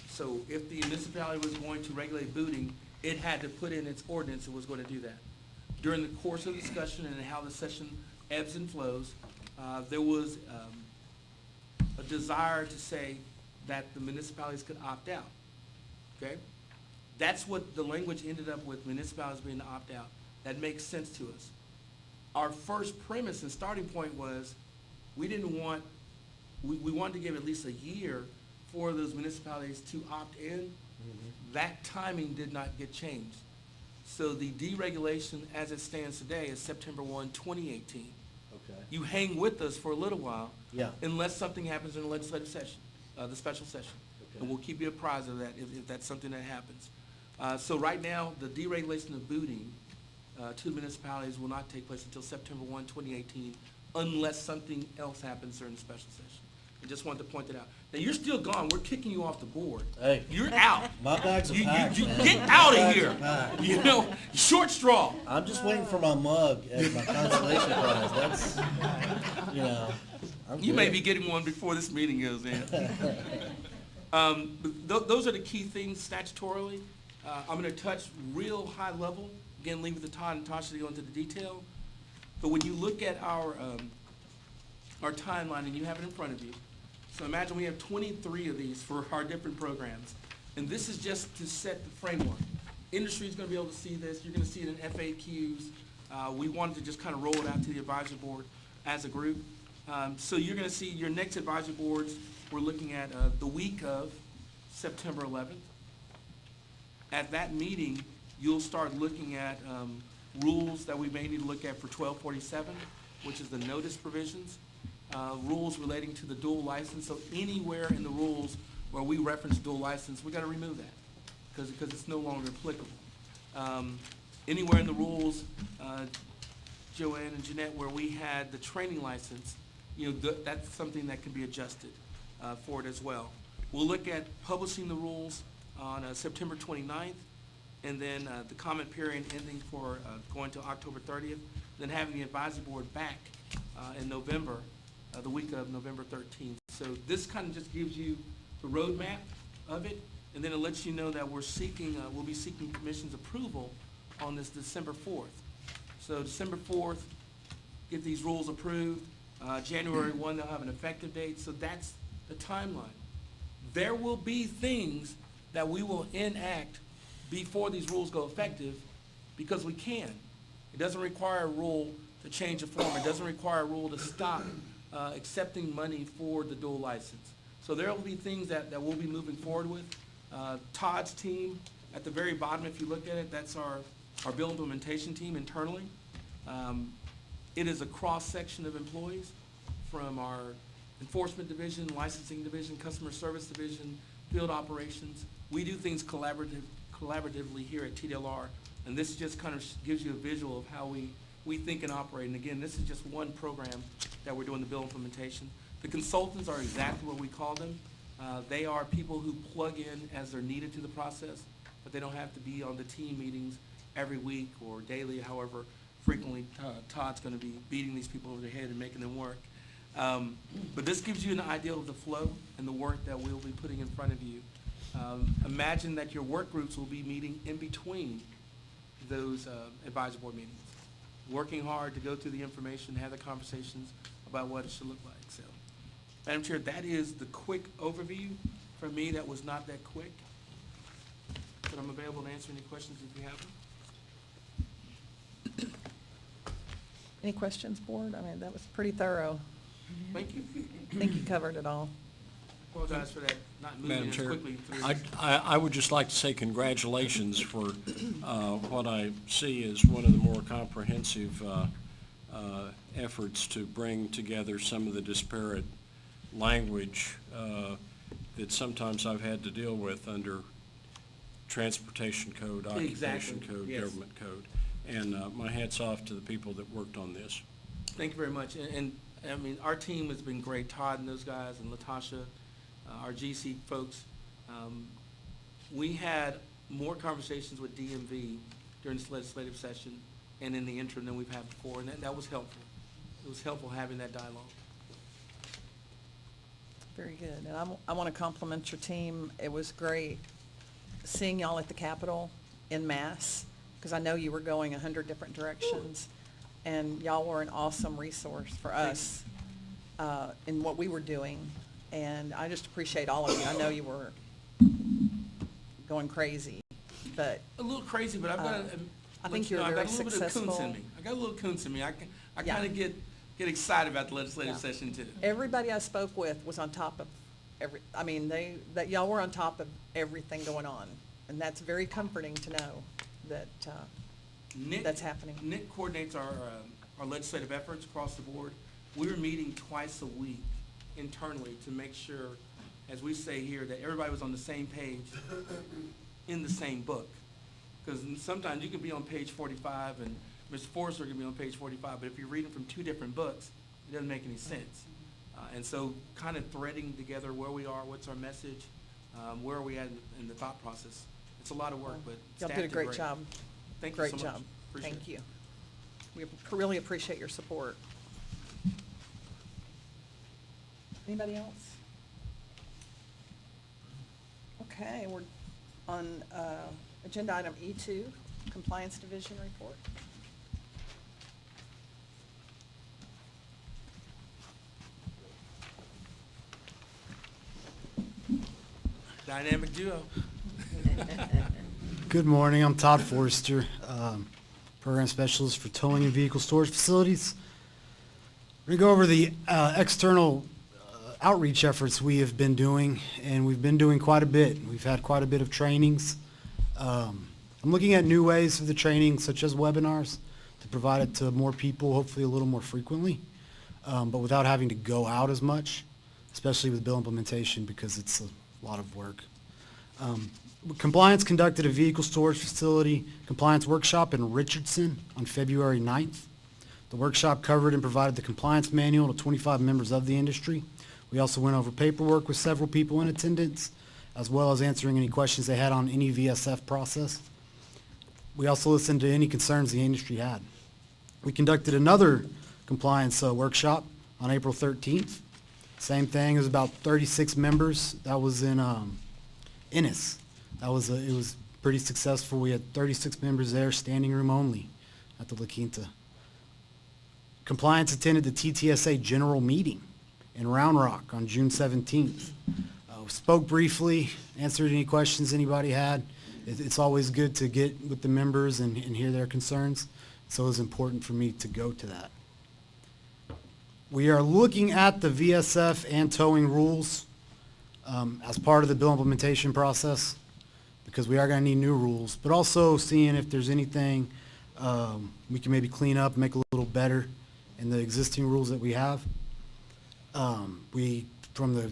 So if the municipality was going to regulate booting, it had to put in its ordinance it was going to do that. During the course of the discussion and how the session ebbs and flows, there was a desire to say that the municipalities could opt out, okay? That's what the language ended up with, municipalities being to opt out. That makes sense to us. Our first premise and starting point was we wanted to give at least a year for those municipalities to opt in. That timing did not get changed. So the deregulation as it stands today is September 1, 2018. Okay. You hang with us for a little while. Yeah. Unless something happens in the legislative session, the special session. Okay. And we'll keep you apprised of that if that's something that happens. So right now, the deregulation of booting to municipalities will not take place until September 1, 2018, unless something else happens during the special session. I just wanted to point that out. Now, you're still gone. We're kicking you off the board. Hey. You're out. My bags are You packed, man. get out My of bags here. are packed. You know, short straw. I'm just waiting for my mug as my consolation prize. That's, you know, I'm You may good. be getting one before this meeting goes in. Those are the key things statutorily. I'm going to touch real high level. Again, leave it to Todd and Tasha to go into the detail. But when you look at our timeline, and you have it in front of you, so imagine we have 23 of these for our different programs. And this is just to set the framework. Industry's going to be able to see this. You're going to see it in FAQs. We wanted to just kind of roll it out to the advisory board as a group. So you're going to see your next advisory boards, we're looking at the week of September 11th. At that meeting, you'll start looking at rules that we may need to look at for 1247, which is the notice provisions, rules relating to the dual license. So anywhere in the rules where we reference dual license, we got to remove that because it's no longer applicable. Anywhere in the rules, Joanne and Jeanette, where we had the training license, you know, that's something that can be adjusted for it as well. We'll look at publishing the rules on September 29th, and then the comment period ending for going to October 30th, then having the advisory board back in November, the week of November 13th. So this kind of just gives you the roadmap of it, and then it lets you know that we'll be seeking commission's approval on this December 4th. So December 4th, get these rules approved. January 1, they'll have an effective date. So that's the timeline. There will be things that we will enact before these rules go effective because we can. It doesn't require a rule to change a form. It doesn't require a rule to stop accepting money for the dual license. So there will be things that we'll be moving forward with. Todd's team, at the very bottom, if you look at it, that's our bill implementation team internally. It is a cross-section of employees from our enforcement division, licensing division, customer service division, field operations. We do things collaboratively here at TDLR, and this just kind of gives you a visual of how we think and operate. And again, this is just one program that we're doing the bill implementation. The consultants are exactly what we call them. They are people who plug in as they're needed to the process, but they don't have to be on the team meetings every week or daily, however frequently Todd's going to be beating these people over the head and making them work. But this gives you an idea of the flow and the work that we'll be putting in front of you. Imagine that your work groups will be meeting in between those advisory board meetings, working hard to go through the information, have the conversations about what it should look like. So, Madam Chair, that is the quick overview. For me, that was not that quick, but I'm available to answer any questions if you have them. Any questions, board? I mean, that was pretty thorough. Thank you. I think you covered it all. Apologize for that, not moving Madam as Chair, quickly through. I would just like to say congratulations for what I see as one of the more comprehensive efforts to bring together some of the disparate language that sometimes I've had to deal with under transportation code, occupation Exactly, code, yes. government code. And my hat's off to the people that worked on this. Thank you very much. And I mean, our team has been great, Todd and those guys, and Latasha, our GC folks. We had more conversations with DMV during this legislative session and in the interim than we've had before, and that was helpful. It was helpful having that dialogue. Very good. And I want to compliment your team. It was great seeing y'all at the Capitol en masse, because I know you were going 100 different directions, and y'all were an awesome resource for us in what we were doing. And I just appreciate all of you. I know you were going crazy, but A little crazy, but I've got to I think you're very I got a little bit of Kuntz in successful. me. I got a little Kuntz in me. I Yeah. kind of get excited about the legislative Yeah. session too. everybody I spoke with was on top of that y'all were on top of everything going on. And that's very comforting to know that, Nick, that's happening. Nick coordinates our legislative efforts across the board. We were meeting twice a week internally to make sure, as we say here, that everybody was on the same page in the same book. Because sometimes you can be on page 45 and Mr. Forrester can be on page 45, but if you're reading from two different books, it doesn't make any sense. And so kind of threading together where we are, what's our message, where are we at in the thought process. It's a lot of work, but Y'all staff did a great job. Thank you Great so much. job. Appreciate Thank it. you. We really appreciate your support. Anybody else? Okay, we're on agenda item E2, Compliance Division Report. Dynamic duo. Good morning, I'm Todd Forrester, Program Specialist for Towing and Vehicle Storage Facilities. We're going to go over the external outreach efforts we have been doing, and we've been doing quite a bit. We've had quite a bit of trainings. I'm looking at new ways of the training, such as webinars, to provide it to more people, hopefully a little more frequently, but without having to go out as much, especially with bill implementation, because it's a lot of work. Compliance conducted a vehicle storage facility compliance workshop in Richardson on February 9th. The workshop covered and provided the compliance manual to 25 members of the industry. We also went over paperwork with several people in attendance, as well as answering any questions they had on any VSF process. We also listened to any concerns the industry had. We conducted another compliance workshop on April 13th. Same thing, it was about 36 members. That was in Ennis. It was pretty successful. We had 36 members there, standing room only at the La Quinta. Compliance attended the TTSA general meeting in Round Rock on June 17th. Spoke briefly, answered any questions anybody had. It's always good to get with the members and hear their concerns, so it was important for me to go to that. We are looking at the VSF and towing rules as part of the bill implementation process, because we are going to need new rules, but also seeing if there's anything we can maybe clean up, make a little better in the existing rules that we have.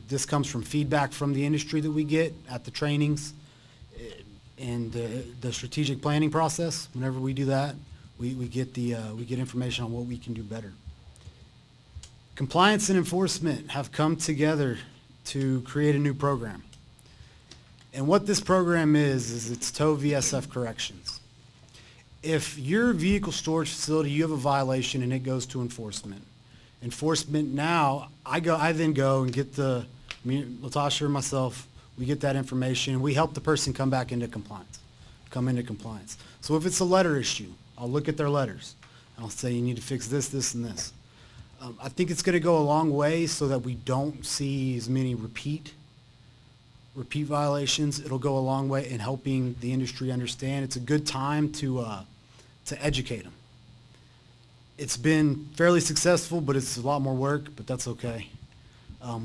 This comes from feedback from the industry that we get at the trainings and the strategic planning process. Whenever we do that, we get information on what we can do better. Compliance and enforcement have come together to create a new program. And what this program is it's tow VSF corrections. If your vehicle storage facility, you have a violation and it goes to enforcement. Enforcement now, I then go and get Latasha or myself, we get that information and we help the person come into compliance. So if it's a letter issue, I'll look at their letters. I'll say you need to fix this, this, and this. I think it's going to go a long way so that we don't see as many repeat violations. It'll go a long way in helping the industry understand. It's a good time to educate them. It's been fairly successful, but it's a lot more work, but that's okay.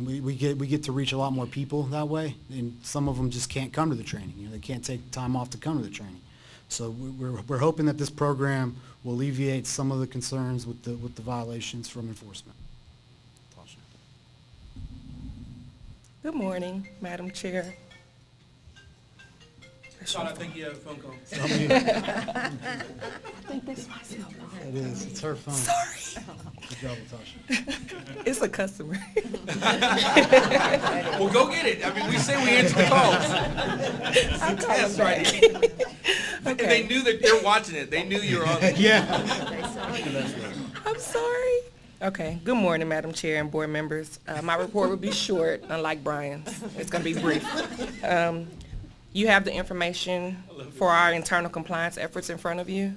We get to reach a lot more people that way, and some of them just can't come to the training. They can't take time off to come to the training. So we're hoping that this program will alleviate some of the concerns with the violations from enforcement. Good morning, Madam Chair. Sean, I think you have a phone call. I think that's my cell phone. It is, it's her phone. Sorry. Good job, Latasha. It's a customer. Well, go get it. I mean, we say we answer the calls. I'll call Yes, them right. back. And they knew that they're watching it. They knew you were on it. Yeah. I'm sorry. Okay, good morning, Madam Chair and board members. My report will be short, unlike Brian's. It's gonna be brief. You have the information for our internal compliance efforts in front of you.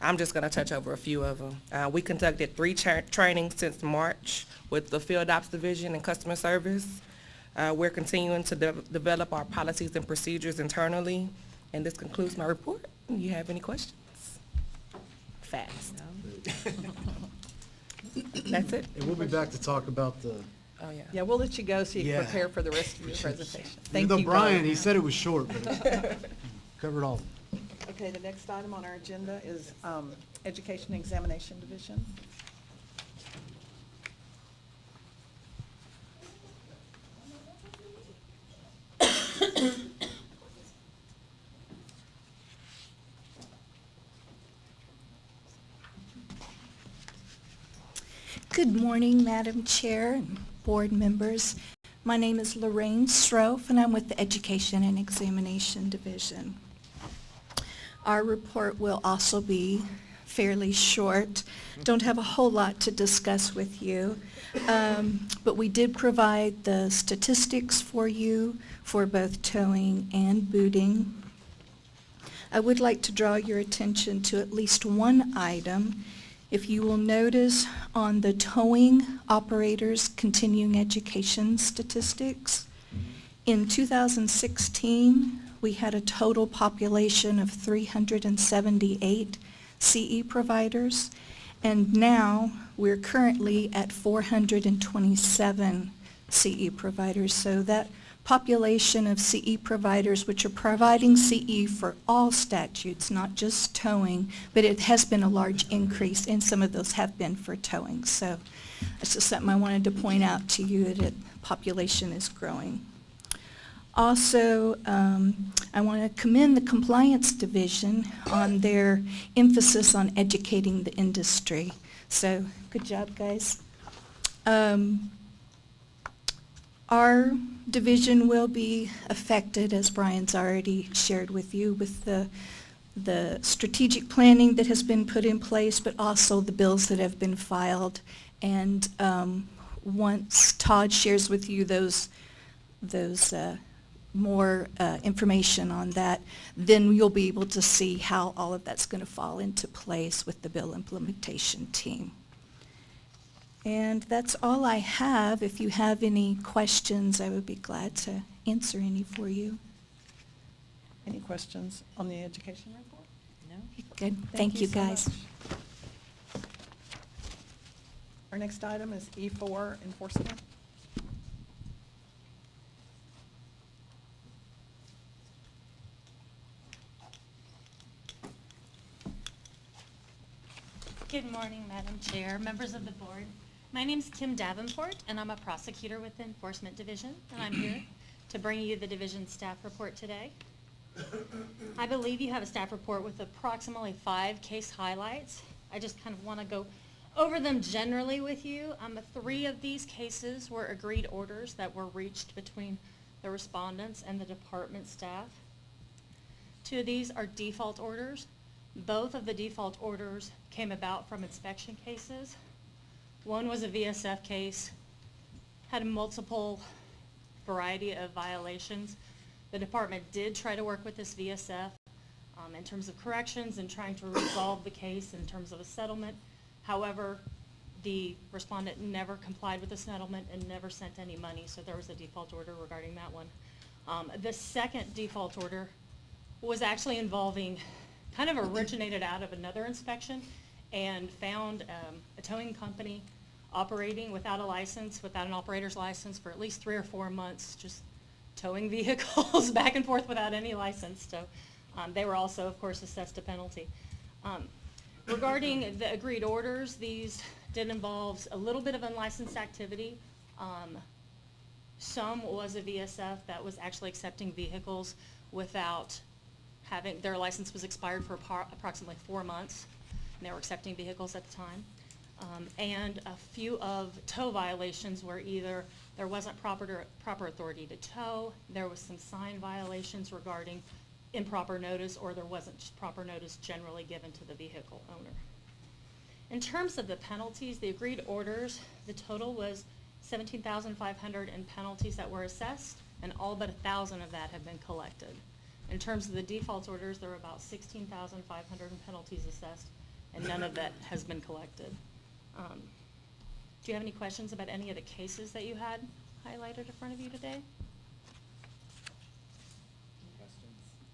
I'm just gonna touch over a few of them. We conducted 3 trainings since March with the Field Ops Division and Customer Service. We're continuing to develop our policies and procedures internally, and this concludes my report. You have any questions? Fast. That's it? And we'll be back to talk about the, Oh, yeah. Yeah, we'll let you go so you Yeah. can prepare for the rest of your presentation. even Thank though you, Brian, both. he said it was short, but it covered all. Okay, the next item on our agenda is Education Examination Division. Good morning, Madam Chair and board members. My name is Lorraine Strofe, and I'm with the Education and Examination Division. Our report will also be fairly short. Don't have a whole lot to discuss with you, but we did provide the statistics for you for both towing and booting. I would like to draw your attention to at least one item. If you will notice on the towing operators continuing education statistics, in 2016, we had a total population of 378 CE providers, and now we're currently at 427 CE providers. So that population of CE providers, which are providing CE for all statutes, not just towing, but it has been a large increase, and some of those have been for towing. So that's just something I wanted to point out to you, that population is growing. Also, I want to commend the Compliance Division on their emphasis on educating the industry. So good job, guys. Our division will be affected, as Brian's already shared with you, with the strategic planning that has been put in place, but also the bills that have been filed. And once Todd shares with you those more information on that, then you'll be able to see how all of that's going to fall into place with the bill implementation team. And that's all I have. If you have any questions, I would be glad to answer any for you. Any questions on the education report? No? Good. Thank you, so guys. much. Our next item is E4 enforcement. Good morning, Madam Chair, members of the board. My name's Kim Davenport, and I'm a prosecutor with the Enforcement Division, and I'm here to bring you the division staff report today. I believe you have a staff report with approximately 5 case highlights. I just kind of want to go over them generally with you. 3 of these cases were agreed orders that were reached between the respondents and the department staff. 2 of these are default orders. Both of the default orders came about from inspection cases. One was a VSF case, had a multiple variety of violations. The department did try to work with this VSF in terms of corrections and trying to resolve the case in terms of a settlement. However, the respondent never complied with the settlement and never sent any money, so there was a default order regarding that one. The second default order was actually involving, kind of originated out of another inspection, and found a towing company operating without a license, without an operator's license for at least 3 or 4 months, just towing vehicles back and forth without any license. So they were also, of course, assessed a penalty. Regarding the agreed orders, these did involve a little bit of unlicensed activity. Some was a VSF that was actually accepting vehicles without having, their license was expired for approximately 4 months, and they were accepting vehicles at the time. And a few of tow violations where either there wasn't proper authority to tow, there was some sign violations regarding improper notice, or there wasn't just proper notice generally given to the vehicle owner. In terms of the penalties, the agreed orders, the total was $17,500 in penalties that were assessed, and all but 1,000 of that have been collected. In terms of the default orders, there were about 16,500 in penalties assessed, and none of that has been collected. Do you have any questions about any of the cases that you had highlighted in front of you today?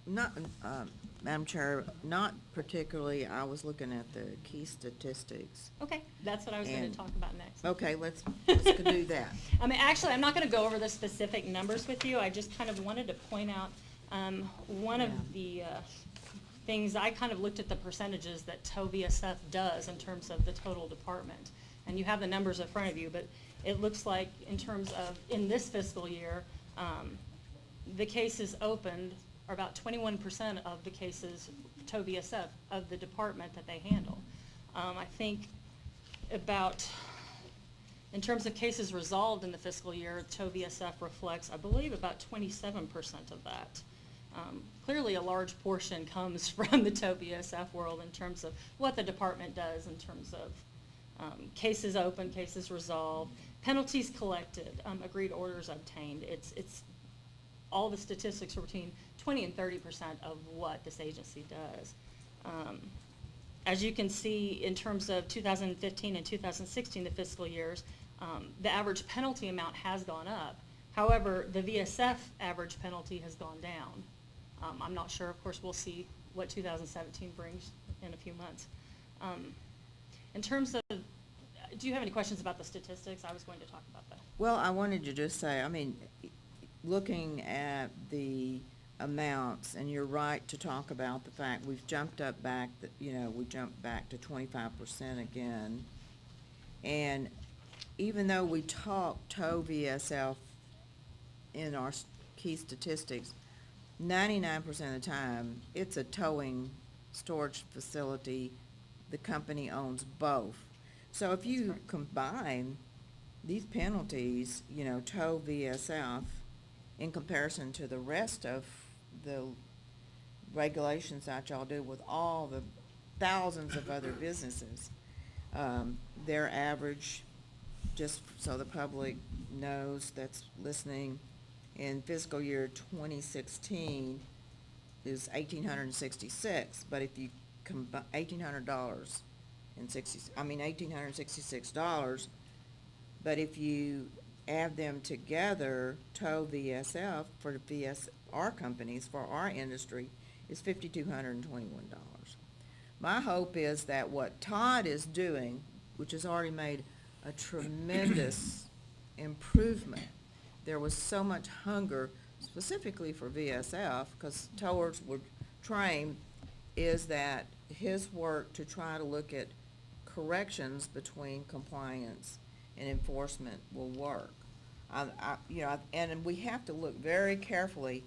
Not, Madam Chair, not particularly. I was looking at the key statistics. Okay, that's what I was going And- to talk about next. Okay, let's do that. I mean, actually, I'm not going to go over the specific numbers with you. I just kind of wanted to point out one of the things, I kind of looked at the percentages that tow VSF does in terms of the total department. And you have the numbers in front of you, but it looks like in terms of, in this fiscal year, the cases opened are about 21% of the cases tow VSF of the department that they handle. I think about, in terms of cases resolved in the fiscal year, tow VSF reflects, I believe, about 27% of that. Clearly, a large portion comes from the tow VSF world in terms of what the department does in terms of cases open, cases resolved, penalties collected, agreed orders obtained. It's all the statistics are between 20 and 30% of what this agency does. As you can see, in terms of 2015 and 2016, the fiscal years, the average penalty amount has gone up. However, the VSF average penalty has gone down. I'm not sure, of course, we'll see what 2017 brings in a few months. In terms of, do you have any questions about the statistics? I was going to talk about that. Well, I wanted to just say, I mean, looking at the amounts, and you're right to talk about the fact we've jumped up back, we jumped back to 25% again. And even though we talk tow VSF in our key statistics, 99% of the time, it's a towing storage facility. The company owns both. So if you combine these penalties, tow VSF, in comparison to the rest of the regulations that y'all do with all the thousands of other businesses, their average, just so the public knows that's listening, in fiscal year 2016 is $1,866, but if you combine $1,866, but if you add them together, tow VSF for our companies, for our industry, is $5,221. My hope is that what Todd is doing, which has already made a tremendous improvement, there was so much hunger specifically for VSF, because towers were trained, is that his work to try to look at corrections between compliance and enforcement will work. And we have to look very carefully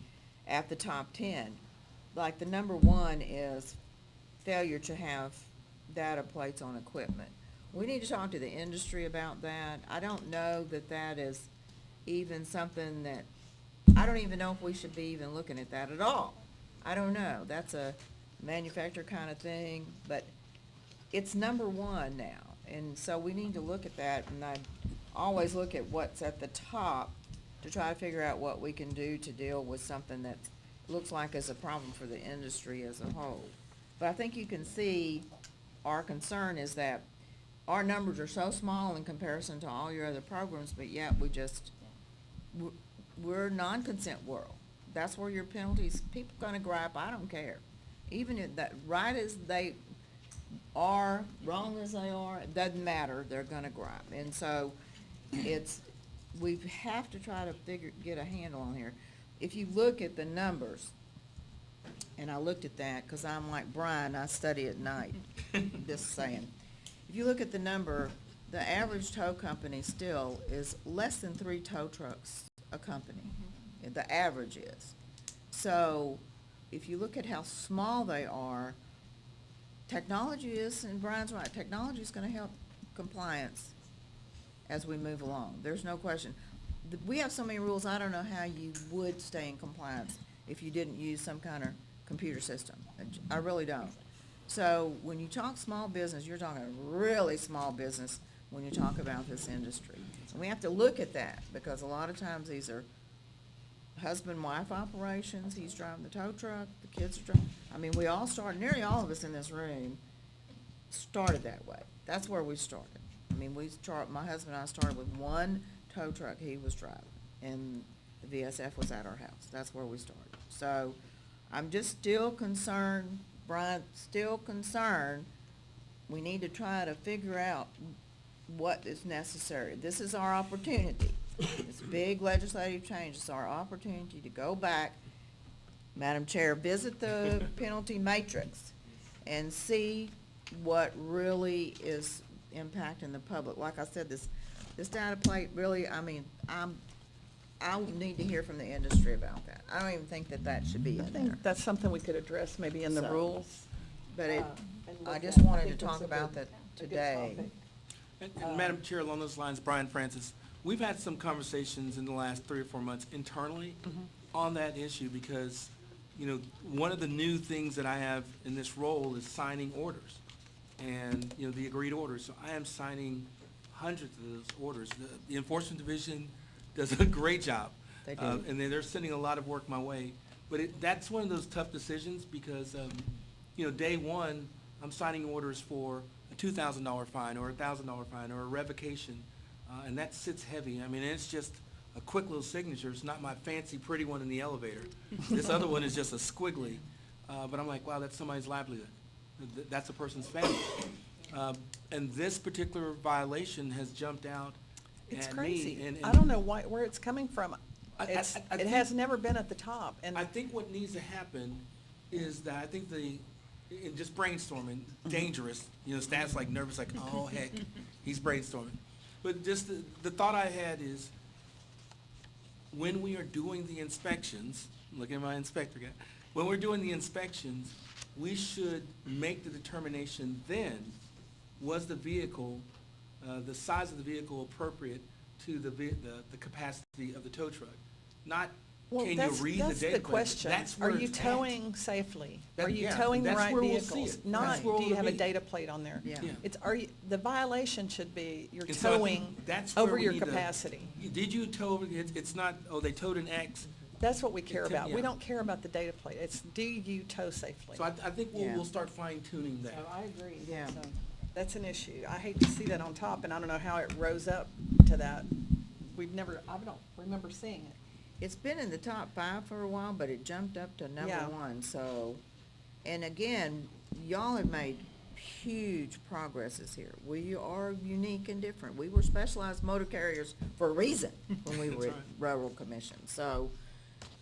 at the top 10. Like the number 1 is failure to have data plates on equipment. We need to talk to the industry about that. I don't know that that is even something that, I don't even know if we should be even looking at that at all. I don't know. That's a manufacturer kind of thing, but it's number 1 now. And so we need to look at that, and I always look at what's at the top to try to figure out what we can do to deal with something that looks like is a problem for the industry as a whole. But I think you can see our concern is that our numbers are so small in comparison to all your other programs, but yet we're non-consent world. That's where your penalties, people gonna gripe, I don't care. Even if that, right as they are, wrong as they are, it doesn't matter, they're gonna gripe. And so we have to try to get a handle on here. If you look at the numbers, and I looked at that, cause I'm like Brian, I study at night, just saying. If you look at the number, the average tow company still is less than 3 tow trucks a company. The average is. So if you look at how small they are, technology is, and Brian's right, technology is gonna help compliance as we move along. There's no question. We have so many rules, I don't know how you would stay in compliance if you didn't use some kind of computer system. I really don't. So when you talk small business, you're talking really small business when you talk about this industry. And we have to look at that, because a lot of times these are husband-wife operations. He's driving the tow truck, the kids are driving. I mean, we all started, nearly all of us in this room started that way. That's where we started. I mean, my husband and I started with one tow truck he was driving, and the VSF was at our house. That's where we started. So I'm just still concerned, Brian, still concerned. We need to try to figure out what is necessary. This is our opportunity. This big legislative change is our opportunity to go back, Madam Chair, visit the penalty matrix and see what really is impacting the public. Like I said, this data plate really, I mean, I need to hear from the industry about that. I don't even think that should be I in there. think that's something we could address maybe in the So, rules. But and I look just at. I wanted to think talk that's a about good- that a good today. topic. And Madam Chair, along those lines, Brian Francis, we've had some conversations in the last 3 or 4 months internally on that issue, because, you know, one of the new things that I have in this role is signing orders, and, you know, the agreed orders. So I am signing hundreds of those orders. The Enforcement Division does a great job. They do. And they're sending a lot of work my way. But that's one of those tough decisions, because, you know, day one, I'm signing orders for a $2,000 fine or a $1,000 fine or a revocation, and that sits heavy. I mean, it's just a quick little signature. It's not my fancy, pretty one in the elevator. This other one is just a squiggly. But I'm like, wow, that's somebody's livelihood. That's a person's family. And this particular violation has jumped out It's at crazy. me. I don't know where it's coming from. I It has never been at the top, and I think what needs to happen is that I think in just brainstorming, dangerous, you know, staff's like nervous, like, oh, heck, he's brainstorming. But just the thought I had is, when we are doing the inspections, look at my inspector guy, when we're doing the inspections, we should make the determination then, was the vehicle, the size of the vehicle appropriate to the capacity of the tow truck? Not, well, can you that's, read that's the the data? question. That's Are where you it's at. towing safely? That- Are you yeah, towing the that's right where we'll see vehicles? it. Not, That's where do you it'll have a be. data plate on there? Yeah. Yeah. The violation should be, you're And so I think towing that's where over we your need to- capacity. Did you tow over, it's not, oh, they towed an X. That's what we care about. We Yeah. don't care about the data plate. It's, do you tow safely? So I think Yeah. we'll start fine tuning that. So I agree. Yeah. So that's an issue. I hate to see that on top, and I don't know how it rose up to that. I don't remember seeing it. It's been in the top 5 for a while, but it jumped up to number Yeah. 1, so, and again, y'all have made huge progresses here. We are unique and different. We were specialized motor carriers for a reason when we were at right. Railroad Commission, so,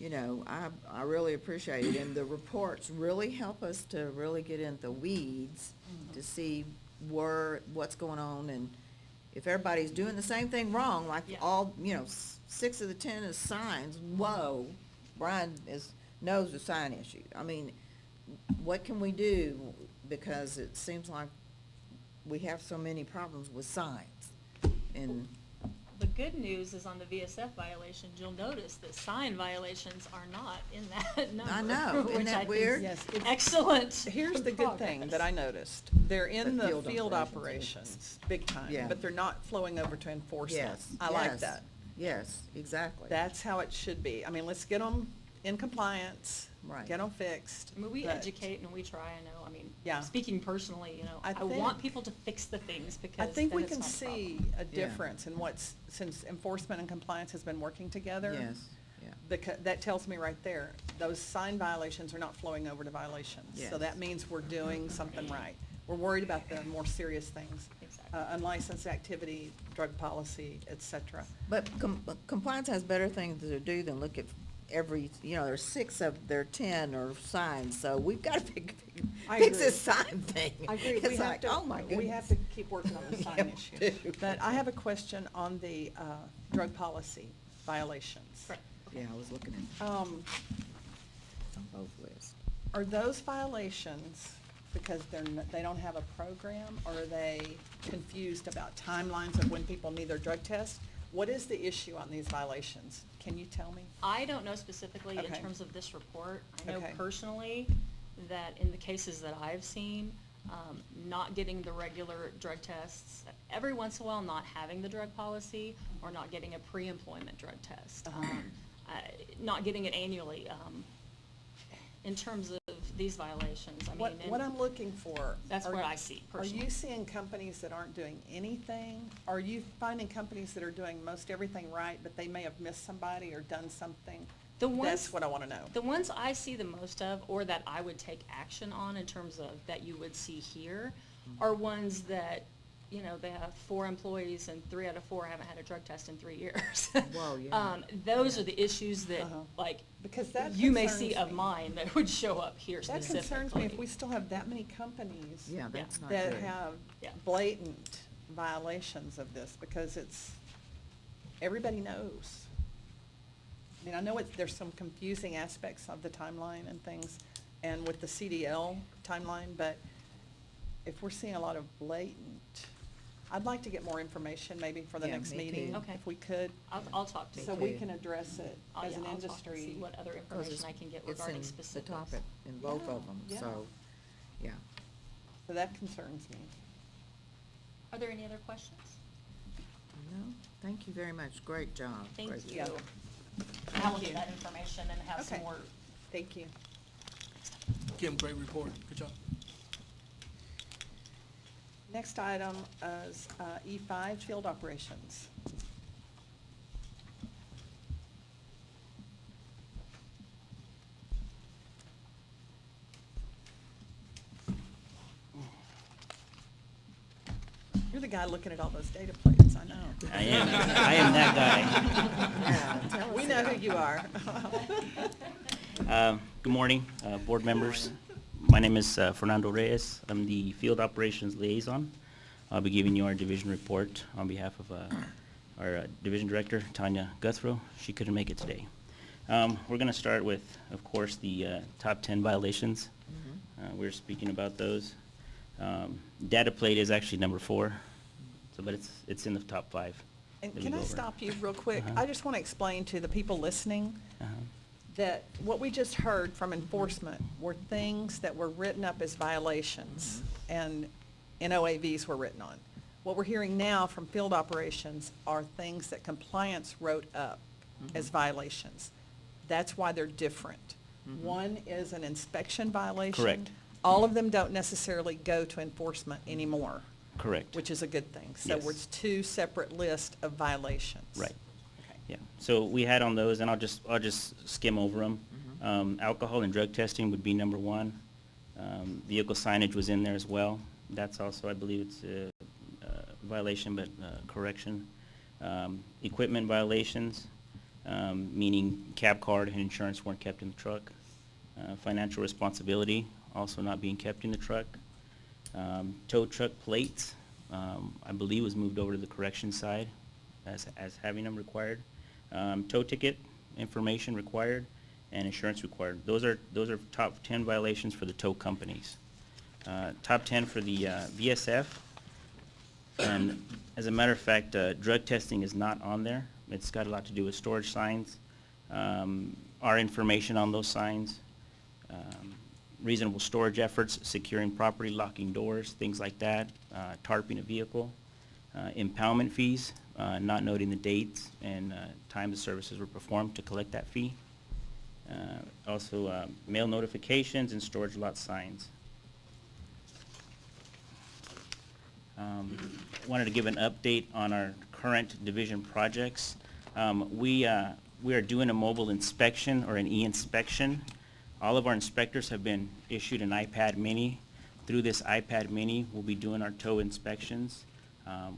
you know, I really appreciate it, and the reports really help us to really get in the weeds to see what's going on, and if everybody's doing the same thing wrong, like Yeah. all, you know, 6 of the 10 is signs, whoa, Brian knows the sign issue. I mean, what can we do? Because it seems like we have so many problems with signs. And, The good news is on the VSF violations, you'll notice that sign violations are not in that number. I know. Isn't which that I think weird? is Yes, it's- Excellent. Here's the good thing that I noticed. They're in The the field field operations. operations, big time, Yeah. but they're not flowing over to enforcement. yes. I like yes, that. Yes, exactly. That's how it should be. I mean, let's get them in compliance. Right. Get them fixed. I mean, we but educate and we try, I know, I mean, Yeah. speaking personally, you know, I I want think- people to fix the things because I think then we it's can not a problem. see a difference in since enforcement and compliance has been working together. Yes, yeah. Because, that tells me right there, those sign violations are not flowing over to violations. Yes. So that means we're doing something right. We're worried about the more serious things. Exactly. Unlicensed activity, drug policy, et cetera. But compliance has better things to do than look at every, you know, there's 6 of their 10 are signs, so we've got to fix I this agree. sign thing. I agree. It's like, oh my goodness. We have to keep working on the sign Yeah, we issue. do. But I have a question on the drug policy. violations. Correct. Yeah, I was looking at Um, on both lists. Are those violations because they don't have a program, or are they confused about timelines of when people need their drug test? What is the issue on these violations? Can you tell me? I don't know specifically in Okay. terms of this report. I know Okay. personally that in the cases that I've seen, not getting the regular drug tests, every once in a while not having the drug policy, or not getting a pre-employment drug test. Not getting it annually. In terms of these violations, I mean. What I'm looking for. That's are- what I see personally. Are you seeing companies that aren't doing anything? Are you finding companies that are doing most everything right, but they may have missed somebody or done something? The ones- That's what I want to know. The ones I see the most of, or that I would take action on in terms of that you would see here, are ones that, you know, they have 4 employees and 3 out of 4 haven't had a drug test in 3 years. Whoa, yeah. Those are the issues that, Uh-huh. like, Because that you may concerns see of me. mine that would show up here That specifically. concerns me if we still have that many companies. Yeah, that's not That good. have Yeah. blatant violations of this, because everybody knows. I mean, I know there's some confusing aspects of the timeline and things, and with the CDL timeline, but if we're seeing a lot of blatant, I'd like to get more information maybe for the Yeah, next me meeting, too. Okay. if we could. I'll talk to you. So we can address it I'll- as yeah, an I'll talk and industry. see what other 'Cause information I can get it's regarding in specifics. the topic in both of them, Yeah, so, yeah. So that concerns me. Are there any other questions? No, thank you very much. Great job. Thank Great you. job. I will get that information and have some Okay. more. Thank you. Kim, great report. Good job. Next item is E5, field operations. You're the guy looking at all those data plates, I know. I am that guy. Yeah, tell us We know about who you are. Good morning, board members. My name is Fernando Reyes. I'm the Field Operations Liaison. I'll be giving you our division report on behalf of our Division Director, Tanya Guthrow. She couldn't make it today. We're going to start with, of course, the top 10 violations. We're speaking about those. Data plate is actually number 4, but it's in the top 5. And that we can go I over. stop you real quick? Uh-huh. I just want to explain to the people listening Uh-huh. that what we just heard from enforcement were things that were written up as violations and NOAVs were written on. What we're hearing now from field operations are things that compliance wrote up as violations. That's why they're different. One is an inspection violation. Correct. All of them don't necessarily go to enforcement anymore, Correct. which is a good thing. So Yes. it's 2 separate lists of violations. Right. Okay. Yeah, so we had on those, and I'll just skim over them. Alcohol and drug testing would be number 1. Vehicle signage was in there as well. That's also, I believe it's a violation, but correction. Equipment violations, meaning cab card and insurance weren't kept in the truck. Financial responsibility, also not being kept in the truck. Tow truck plates, I believe was moved over to the correction side as having them required. Tow ticket information required and insurance required. Those are top 10 violations for the tow companies. Top 10 for the VSF. And as a matter of fact, drug testing is not on there. It's got a lot to do with storage signs, our information on those signs, reasonable storage efforts, securing property, locking doors, things like that, tarping a vehicle, impoundment fees, not noting the dates and time the services were performed to collect that fee. Also, mail notifications and storage lot signs. Wanted to give an update on our current division projects. We are doing a mobile inspection or an e-inspection. All of our inspectors have been issued an iPad mini. Through this iPad mini, we'll be doing our tow inspections.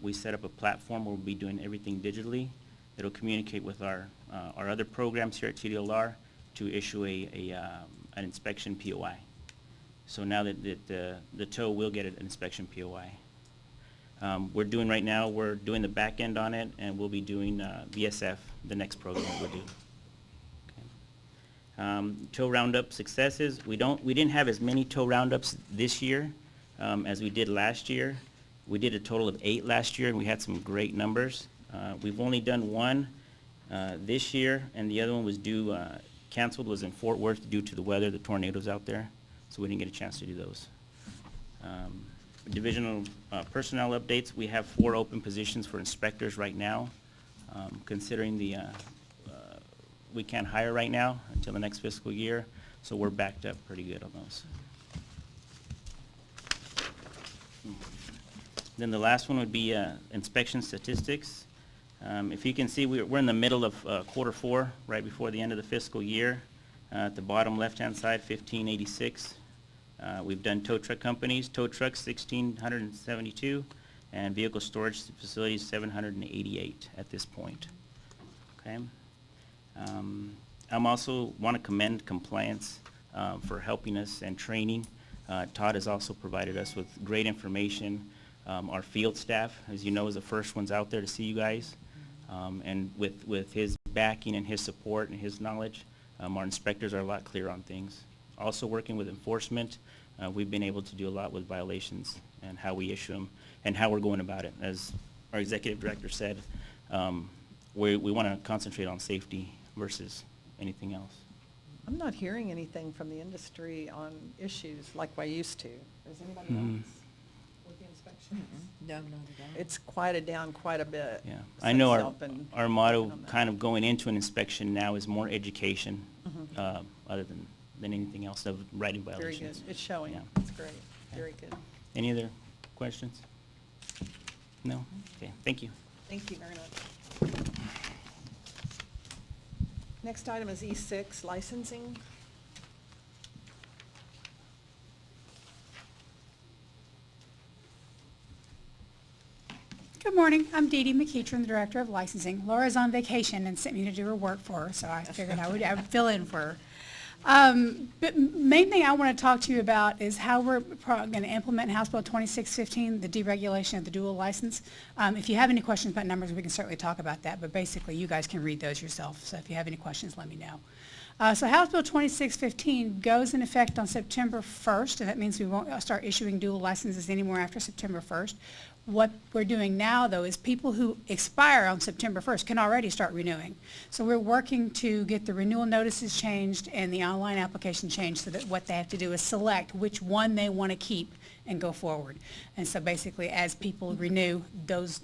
We set up a platform where we'll be doing everything digitally. It'll communicate with our other programs here at TDLR to issue an inspection POI. So now that the tow will get an inspection POI. We're doing right now, we're doing the back end on it, and we'll be doing VSF, the next program we'll do. Tow roundup successes. We didn't have as many tow roundups this year as we did last year. We did a total of 8 last year, and we had some great numbers. We've only done one this year, and the other one was canceled, was in Fort Worth due to the weather, the tornadoes out there, so we didn't get a chance to do those. Divisional personnel updates. We have 4 open positions for inspectors right now. Considering we can't hire right now until the next fiscal year, so we're backed up pretty good on those. Then the last one would be inspection statistics. If you can see, we're in the middle of quarter 4, right before the end of the fiscal year. At the bottom left-hand side, 1586. We've done tow truck companies, tow trucks 1,672, and vehicle storage facilities 788 at this point. Okay. I'm also want to commend compliance for helping us and training. Todd has also provided us with great information. Our field staff, as you know, is the first ones out there to see you guys. And with his backing and his support and his knowledge, our inspectors are a lot clearer on things. Also working with enforcement, we've been able to do a lot with violations and how we issue them and how we're going about it. As our executive director said, we want to concentrate on safety versus anything else. I'm not hearing anything from the industry on issues like I used to. Is anybody Mhm. else with the inspections? No, not at all. It's quieted down quite a bit. Yeah, I know since y'all been our motto working on that. kind of going into an inspection now is more education, Mhm. other than anything else of writing Very violations. good. It's showing. Yeah. It's great. Very good. Any other questions? No? Okay, thank you. Thank you very much. Next item is E6, licensing. Good morning. I'm Dee Dee McEachern, the Director of Licensing. Laura's on vacation and sent me to do her work for her, so I figured I would fill in for her. But main thing I want to talk to you about is how we're going to implement House Bill 2615, the deregulation of the dual license. If you have any questions about numbers, we can certainly talk about that, but basically you guys can read those yourself, so if you have any questions, let me know. So House Bill 2615 goes in effect on September 1st, and that means we won't start issuing dual licenses anymore after September 1st. What we're doing now, though, is people who expire on September 1st can already start renewing. So we're working to get the renewal notices changed and the online application changed so that what they have to do is select which one they want to keep and go forward. And so basically, as people renew, those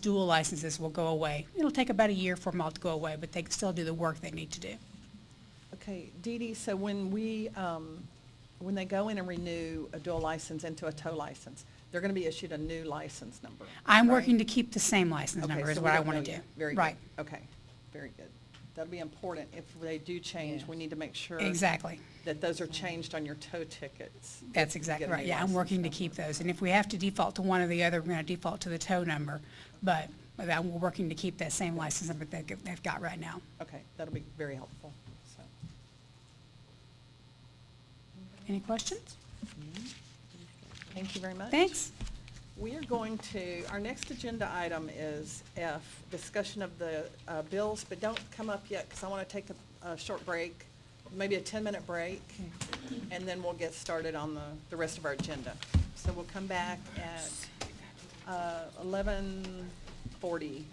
dual licenses will go away. It'll take about a year for them all to go away, but they can still do the work they need to do. Okay, Dee Dee, so when they go in and renew a dual license into a tow license, they're going to be issued a new license number. I'm right? working to keep the same license Okay, number is so what we I don't want know to do. yet. Very Right. good. Okay, very good. That'll be important. If they do change, we need to make sure Exactly. that those are changed on your tow tickets. That's You exactly get a right. new Yeah, I'm license working to number. keep those. And if we have to default to one or the other, we're going to default to the tow number. But we're working to keep that same license number that they've got right now. Okay, that'll be very helpful, so. Any questions? Thank you very much. Thanks. We are going to, our next agenda item is F, discussion of the bills, but don't come up yet because I want to take a short break, maybe a 10-minute break, and then we'll get started on the rest of our agenda. So we'll come back at 11:40.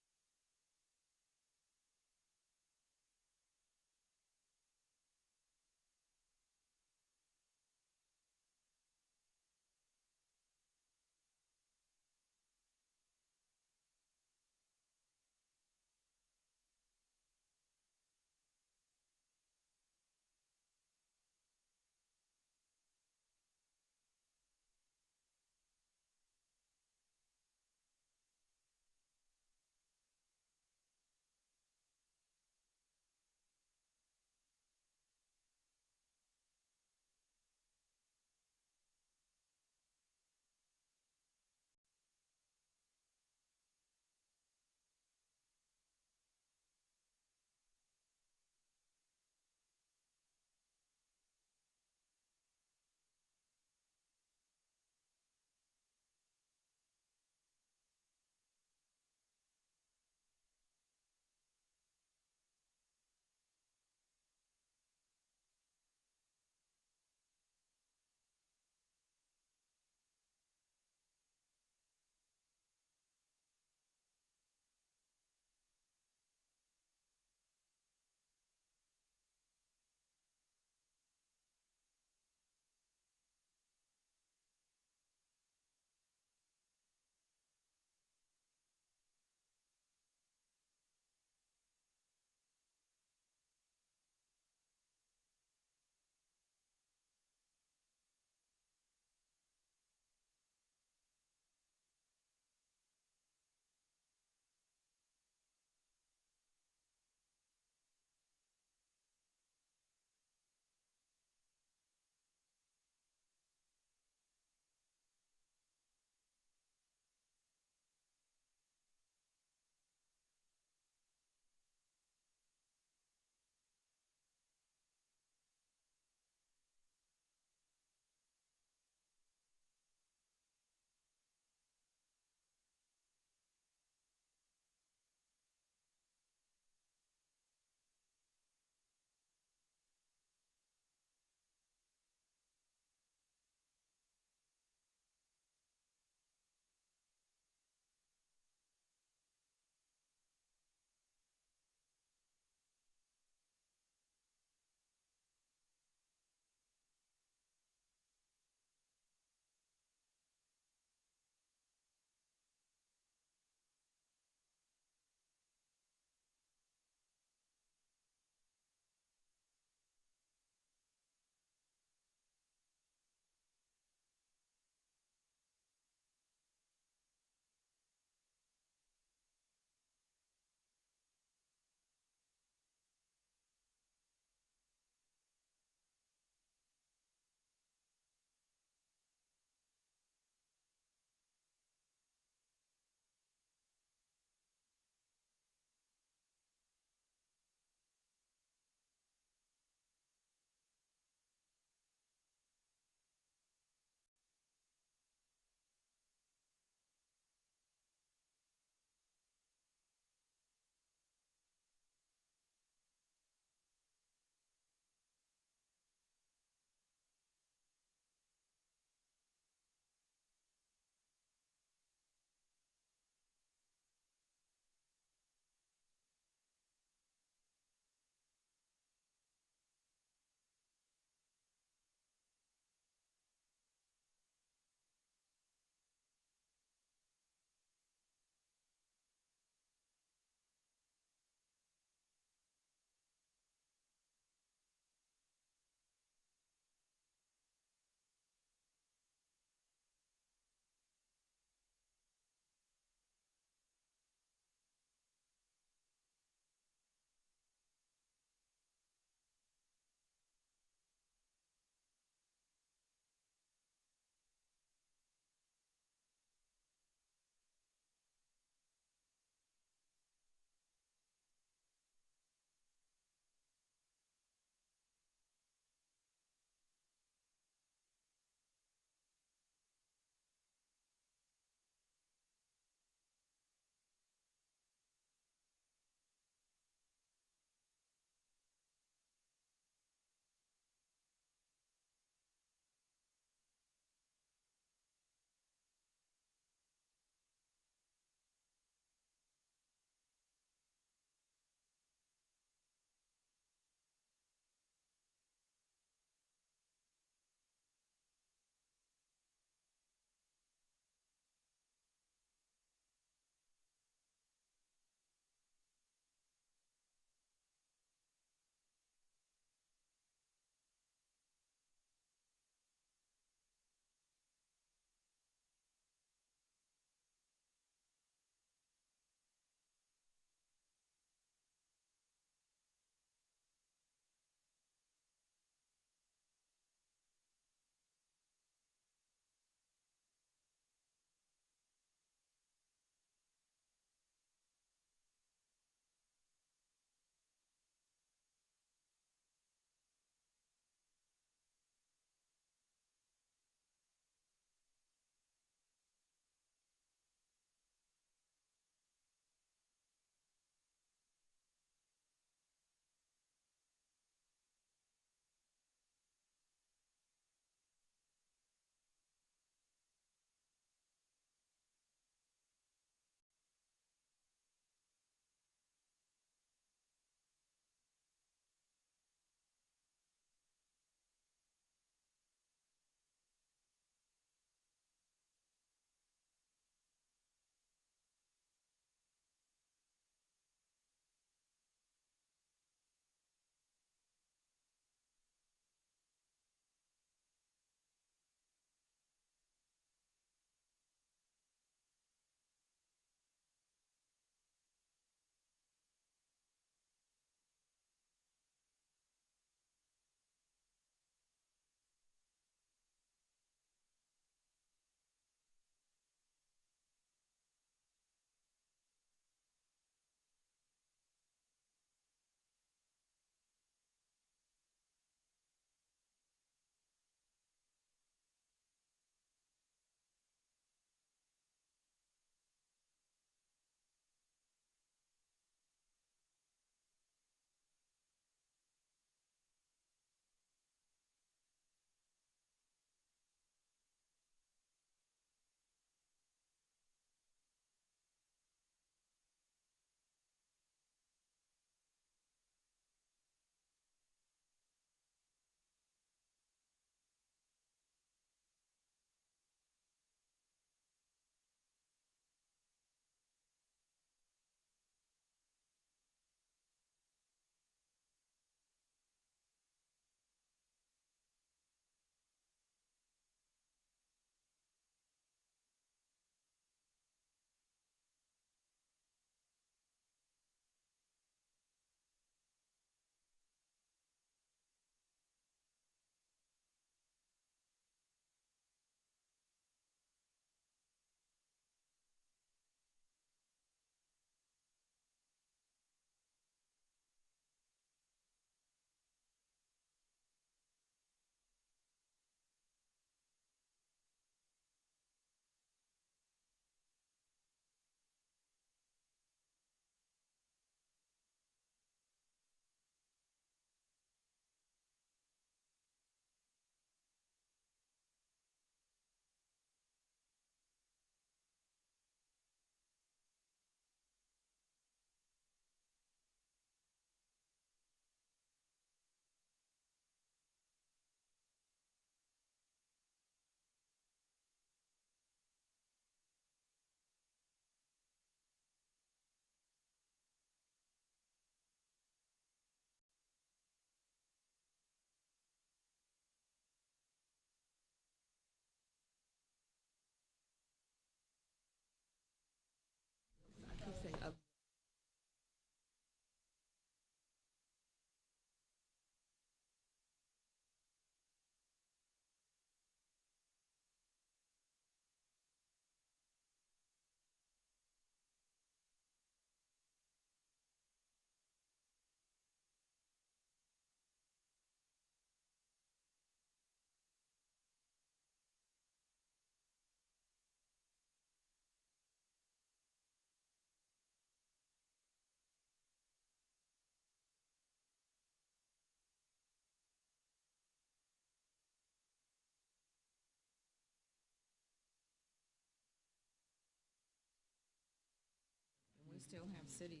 still have city.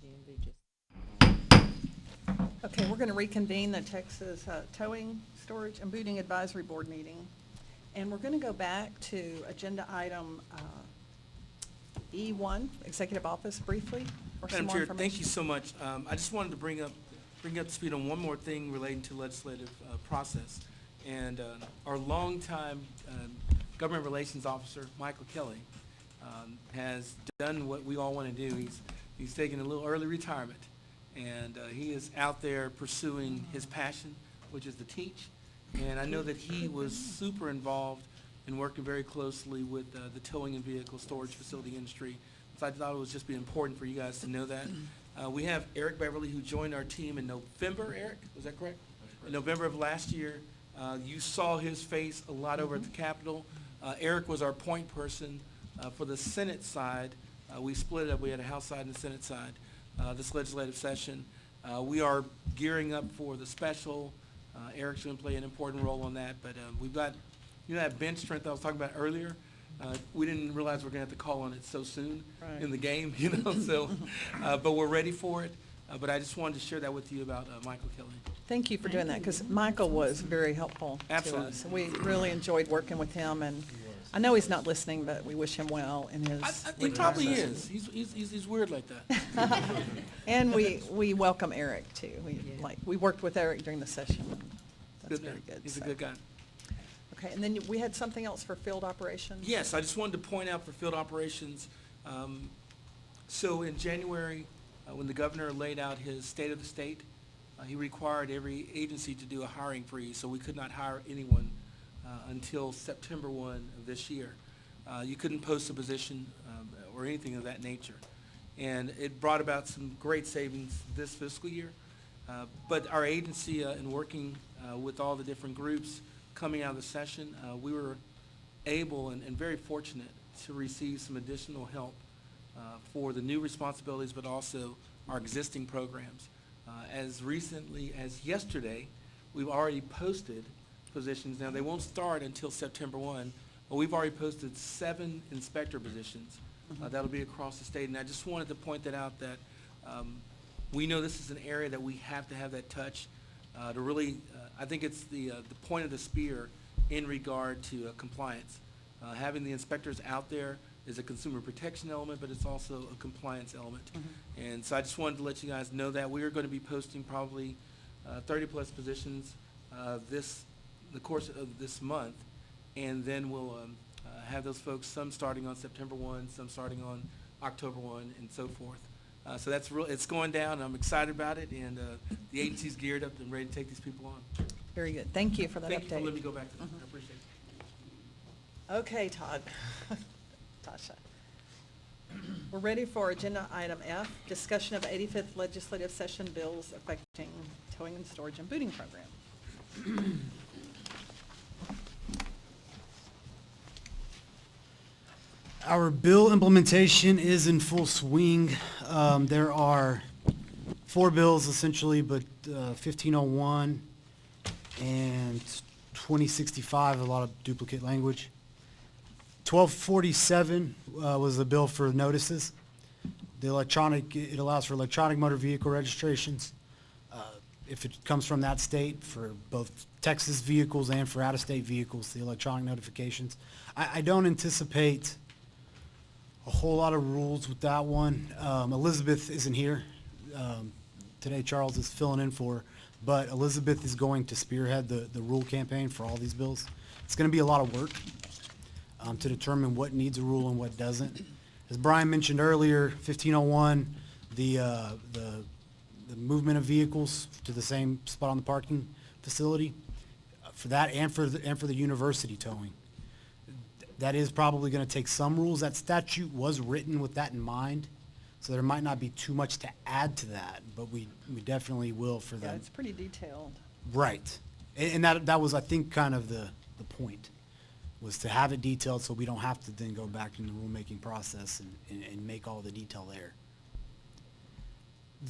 DMV just. Okay, we're going to reconvene the Texas Towing, Storage, and Booting Advisory Board meeting. And we're going to go back to agenda item E1, Executive Office, briefly, for some Madam more Chair, information. thank you so much. I just wanted to bring up to speed on one more thing relating to legislative process. And our longtime government relations officer, Michael Kelly, has done what we all want to do. He's taken a little early retirement, and he is out there pursuing his passion, which is to teach. And I know that he was super involved in working very closely with the towing and vehicle storage facility industry. So I thought it would just be important for you guys to know that. We have Eric Beverly, who joined our team in November. Eric, was that correct? In November of last year. You saw his face a lot over at the Capitol. Eric was our point person for the Senate side. We split it up. We had a House side and a Senate side this legislative session. We are gearing up for the special. Eric's going to play an important role on that. But we've got, that bench strength I was talking about earlier. We didn't realize we're going to have to call on it so soon in the game, So, but we're ready for it. But I just wanted to share that with you about Michael Kelly. Thank you for doing that, because Michael was very helpful to Absolutely. us. We really enjoyed working with him, and I know he's not listening, but we wish him well in his He probably retirement. is. He's weird like that. And we welcome Eric, too. We worked with Eric during the session. That's Good very man. good. He's a So- good guy. Okay, and then we had something else for field operations? Yes, I just wanted to point out for field operations, so in January, when the governor laid out his state of the state, he required every agency to do a hiring freeze, so we could not hire anyone until September 1 of this year. You couldn't post a position or anything of that nature. And it brought about some great savings this fiscal year. But our agency, in working with all the different groups coming out of the session, we were able and very fortunate to receive some additional help for the new responsibilities, but also our existing programs. As recently as yesterday, we've already posted positions. Now, they won't start until September 1, but we've already posted 7 inspector positions. That'll be across the state. And I just wanted to point that out that we know this is an area that we have to have that touch to really, I think it's the point of the spear in regard to compliance. Having the inspectors out there is a consumer protection element, but it's also a compliance element. And so I just wanted to let you guys know that we are going to be posting probably 30-plus positions the course of this month, and then we'll have those folks, some starting on September 1, some starting on October 1, and so forth. So that's it's going down, and I'm excited about it, and the agency's geared up and ready to take these people on. Very good. Thank you for that update. Thank you for letting me go back to that. I appreciate it. Okay, Todd. Tasha. We're ready for agenda item F, discussion of 85th legislative session bills affecting towing and storage and booting program. Our bill implementation is in full swing. There are four bills essentially, but 1501 and 2065, a lot of duplicate language. 1247 was the bill for notices. The electronic, it allows for electronic motor vehicle registrations. If it comes from that state, for both Texas vehicles and for out-of-state vehicles, the electronic notifications. I don't anticipate a whole lot of rules with that one. Elizabeth isn't here. Today Charles is filling in for her, but Elizabeth is going to spearhead the rule campaign for all these bills. It's gonna be a lot of work to determine what needs a rule and what doesn't. As Brian mentioned earlier, 1501, the movement of vehicles to the same spot on the parking facility, for that and for the university towing. That is probably gonna take some rules. That statute was written with that in mind, so there might not be too much to add to that, but we definitely will for Yeah, them. it's pretty detailed. Right. And that was, I think, kind of the point, was to have it detailed so we don't have to then go back in the rulemaking process and make all the detail there.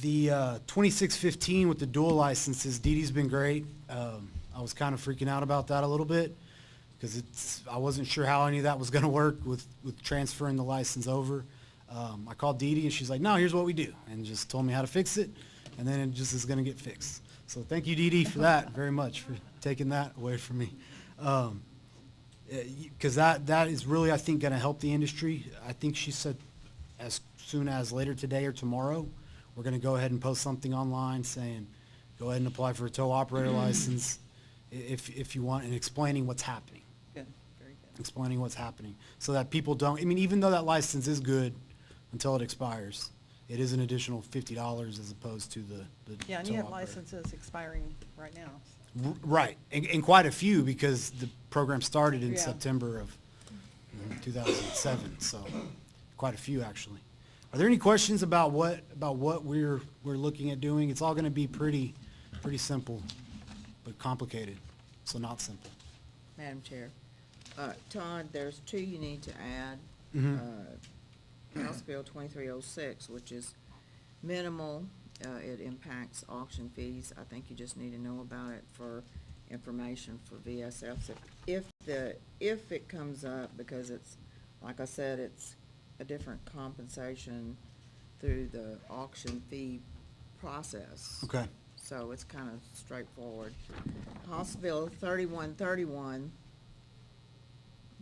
The 2615 with the dual licenses, Dee Dee's been great. I was kind of freaking out about that a little bit because I wasn't sure how any of that was going to work with transferring the license over. I called Dee Dee and she's like, no, here's what we do, and just told me how to fix it, and then it just is going to get fixed. So thank you, Dee Dee, for that very much, for taking that away from me. Because that is really, I think, going to help the industry. I think she said as soon as later today or tomorrow, we're going to go ahead and post something online saying, go ahead and apply for a tow operator license if you want, and explaining what's happening. Good, very good. Explaining what's happening, so that people don't, I mean, even though that license is good until it expires, it is an additional $50 as opposed to the Yeah, and tow you have operator. licenses expiring right now. Right, and quite a few, because the program started in Yeah. September of 2007, so quite a few actually. Are there any questions about what we're looking at doing? It's all going to be pretty simple, but complicated, so not simple. Madam Chair, Todd, there's two you need to add. Mhm. House Bill 2306, which is minimal. It impacts auction fees. I think you just need to know about it for information for VSFs. If it comes up, because it's, like I said, it's a different compensation through the auction fee process. Okay. So it's kind of straightforward. House Bill 3131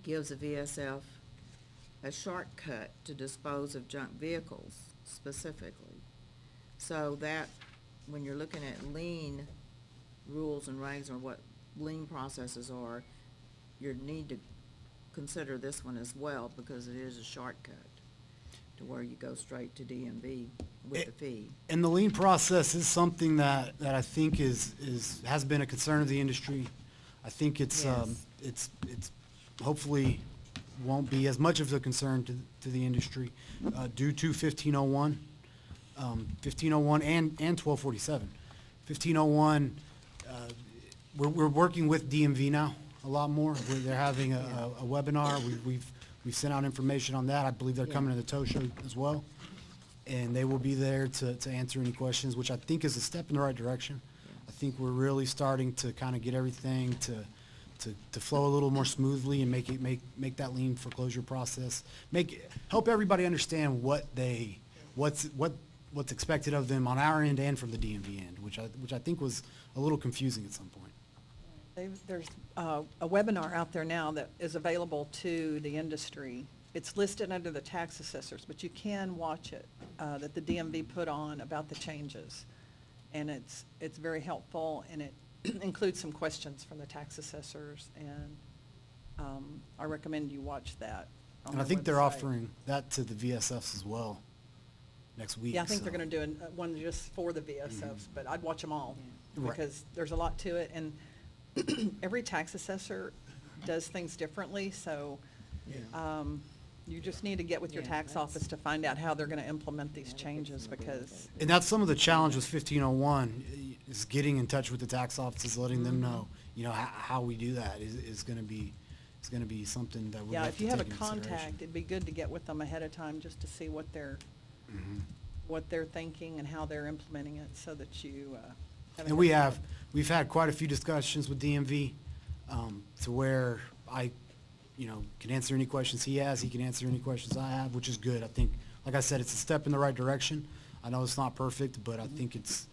gives a VSF a shortcut to dispose of junk vehicles specifically. So that, when you're looking at lien rules and regs, or what lien processes are, you need to consider this one as well, because it is a shortcut to where you go straight to DMV with the fee. And the lien process is something that I think has been a concern of the industry. I think it's Yes. it's hopefully won't be as much of a concern to the industry due to 1501, 1501 and 1247. 1501, we're working with DMV now a lot more. They're having a webinar. We've sent out information on that. I believe they're coming to the tow show as well. And they will be there to answer any questions, which I think is a step in the right direction. I think we're really starting to kind of get everything to flow a little more smoothly and make that lien foreclosure process, help everybody understand what's expected of them on our end and from the DMV end, which I think was a little confusing at some point. There's a webinar out there now that is available to the industry. It's listed under the tax assessors, but you can watch it, that the DMV put on about the changes. And it's very helpful, and it includes some questions from the tax assessors, and I recommend you watch that on And I their think they're website. offering that to the VSFs as well next week. Yeah, I think so. they're gonna do one just for the VSFs, but I'd watch them all, Right. because there's a lot to it, and every tax assessor does things differently, so, you just need to get with your Yeah, tax that's- office to find out how they're gonna implement these changes, because, And that's some of the challenge with 1501, is getting in touch with the tax offices, letting them know, how we do that is gonna be something that we'll yeah, have if to you have a take into consideration. contact, it'd be good to get with them ahead of time, just to see what their, what they're thinking and how they're implementing it so that you have a And head we've had quite a few discussions with DMV, to where I, can answer any questions he has, he can answer any questions I have, which is good. I think, like I said, it's a step in the right direction. I know it's not perfect, but I think it's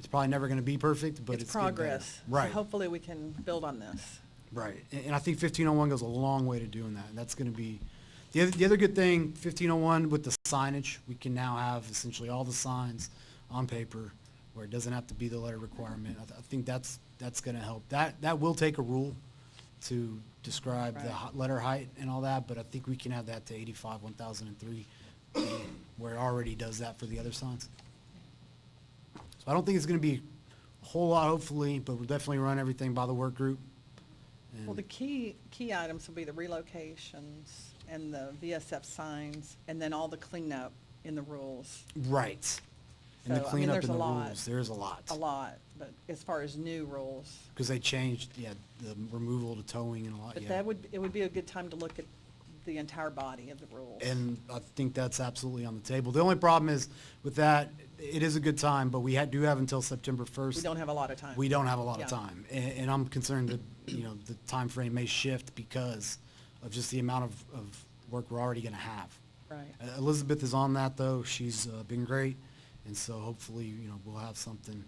probably never gonna be perfect, but it's getting better. progress. So Right, hopefully we can build on this. right. And I think 1501 goes a long way to doing that, and that's gonna be, the other good thing, 1501 with the signage, we can now have essentially all the signs on paper, where it doesn't have to be the letter requirement. I think that's gonna help. That will take a rule to describe the Right. letter height and all that, but I think we can have that to 85, 1003, where it already does that for the other signs. So I don't think it's gonna be a whole lot, hopefully, but we'll definitely run everything by the work group. And- Well, the key items will be the relocations and the VSF signs, and then all the cleanup in the rules. Right. And the So, I mean, cleanup there's in a the lot. rules, there's a lot. A lot, but as far as new rules. Because they changed, the removal to towing and a lot, But yeah. it would be a good time to look at the entire body of the rules. And I think that's absolutely on the table. The only problem is with that, it is a good time, but we do have until September 1st. We don't have a lot of time. We don't have a lot of Yeah. time. And I'm concerned that, the time frame may shift because of just the amount of work we're already gonna have. Right. Elizabeth is on that, though. She's been great, and so hopefully, we'll have something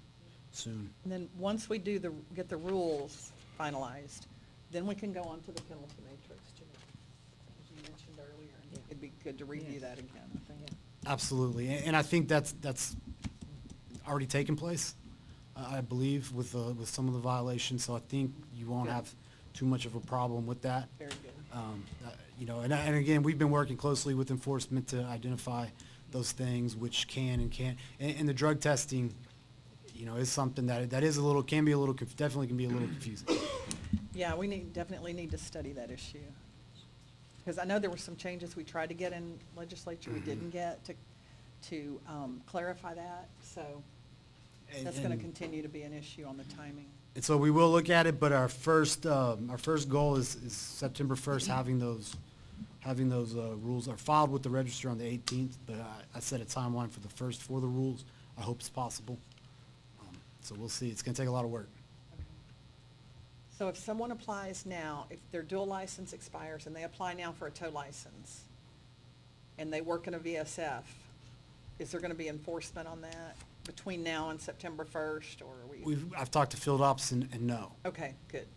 soon. And then, once we get the rules finalized, then we can go on to the penalty matrix, Jimmy, as you mentioned earlier. And it'd be good to review that again, I think. Absolutely, and I think that's already taken place, I believe, with some of the violations, so I think you won't Good. have too much of a problem with that. Very good. And again, we've been working closely with enforcement to identify those things which can and can't, and the drug testing, is something that is can be a little, definitely can be a little confusing. Yeah, we definitely need to study that issue. Because I know there were some changes we tried to get in legislature we didn't get to clarify that, so that's gonna And- continue to be an issue on the timing. And so we will look at it, but our first goal is September 1st, having those rules are filed with the register on the 18th, but I set a timeline for the first for the rules. I hope it's possible. So we'll see. It's gonna take a lot of work. So if someone applies now, if their dual license expires and they apply now for a tow license, and they work in a VSF, is there gonna be enforcement on that between now and September 1st, or are we? I've talked to field ops and no. Okay, good.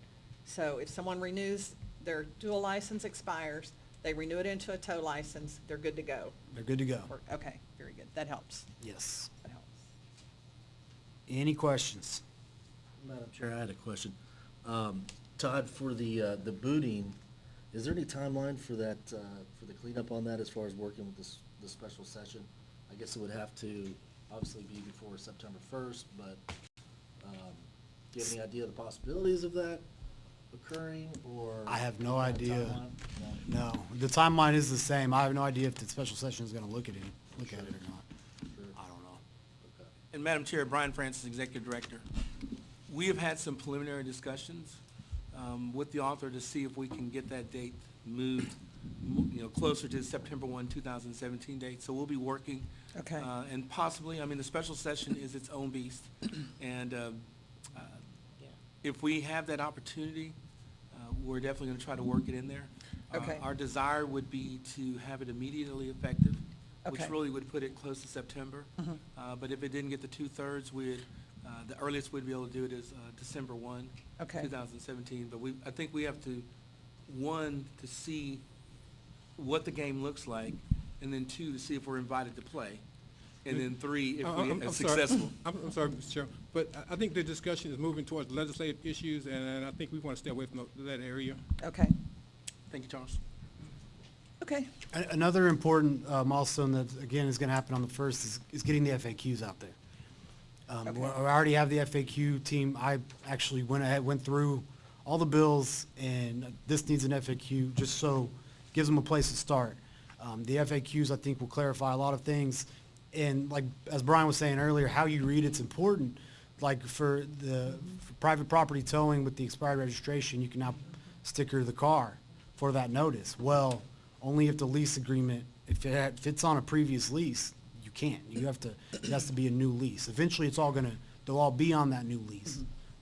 So if someone renews, their dual license expires, they renew it into a tow license, they're good to go? They're good to go. Okay, very good. That helps. Yes. That helps. Any questions? Madam Chair, I had a question. Todd, for the booting, is there any timeline for that, for the cleanup on that as far as working with the special session? I guess it would have to obviously be before September 1st, but do you have any idea of the possibilities of that occurring, or? I have no idea. Timeline? No. The timeline is the same. I have no idea if the special session is gonna look at it or not. Sure. I don't know. Okay. And Madam Chair, Brian Francis, Executive Director. We have had some preliminary discussions with the author to see if we can get that date moved, closer to September 1, 2017 date. So we'll be working. Okay. And possibly, the special session is its own beast. And if we have that opportunity, we're definitely going to try to work it in there. Okay. Our desire would be to have it immediately effective, which Okay. really would put it close to September. Mhm. But if it didn't get the 2/3, the earliest we'd be able to do it is December 1, Okay. 2017. But I think we have to, one, to see what the game looks like, and then two, to see if we're invited to play, and then three, if I'm we are sorry. successful. I'm sorry, Mr. Chairman, but I think the discussion is moving towards legislative issues, and I think we want to stay away from that area. Okay. Thank you, Charles. Okay. Another important milestone that, again, is gonna happen on the 1st is getting the FAQs out there. Okay. We already have the FAQ team. I actually went through all the bills, and this needs an FAQ, just so, gives them a place to start. The FAQs, I think, will clarify a lot of things, and like, as Brian was saying earlier, how you read it's important. Like, for private property towing with the expired registration, you can now sticker the car for that notice. Well, only if the lease agreement, if it's on a previous lease, you can't. It has to be a new lease. Eventually, they'll all be on that new lease.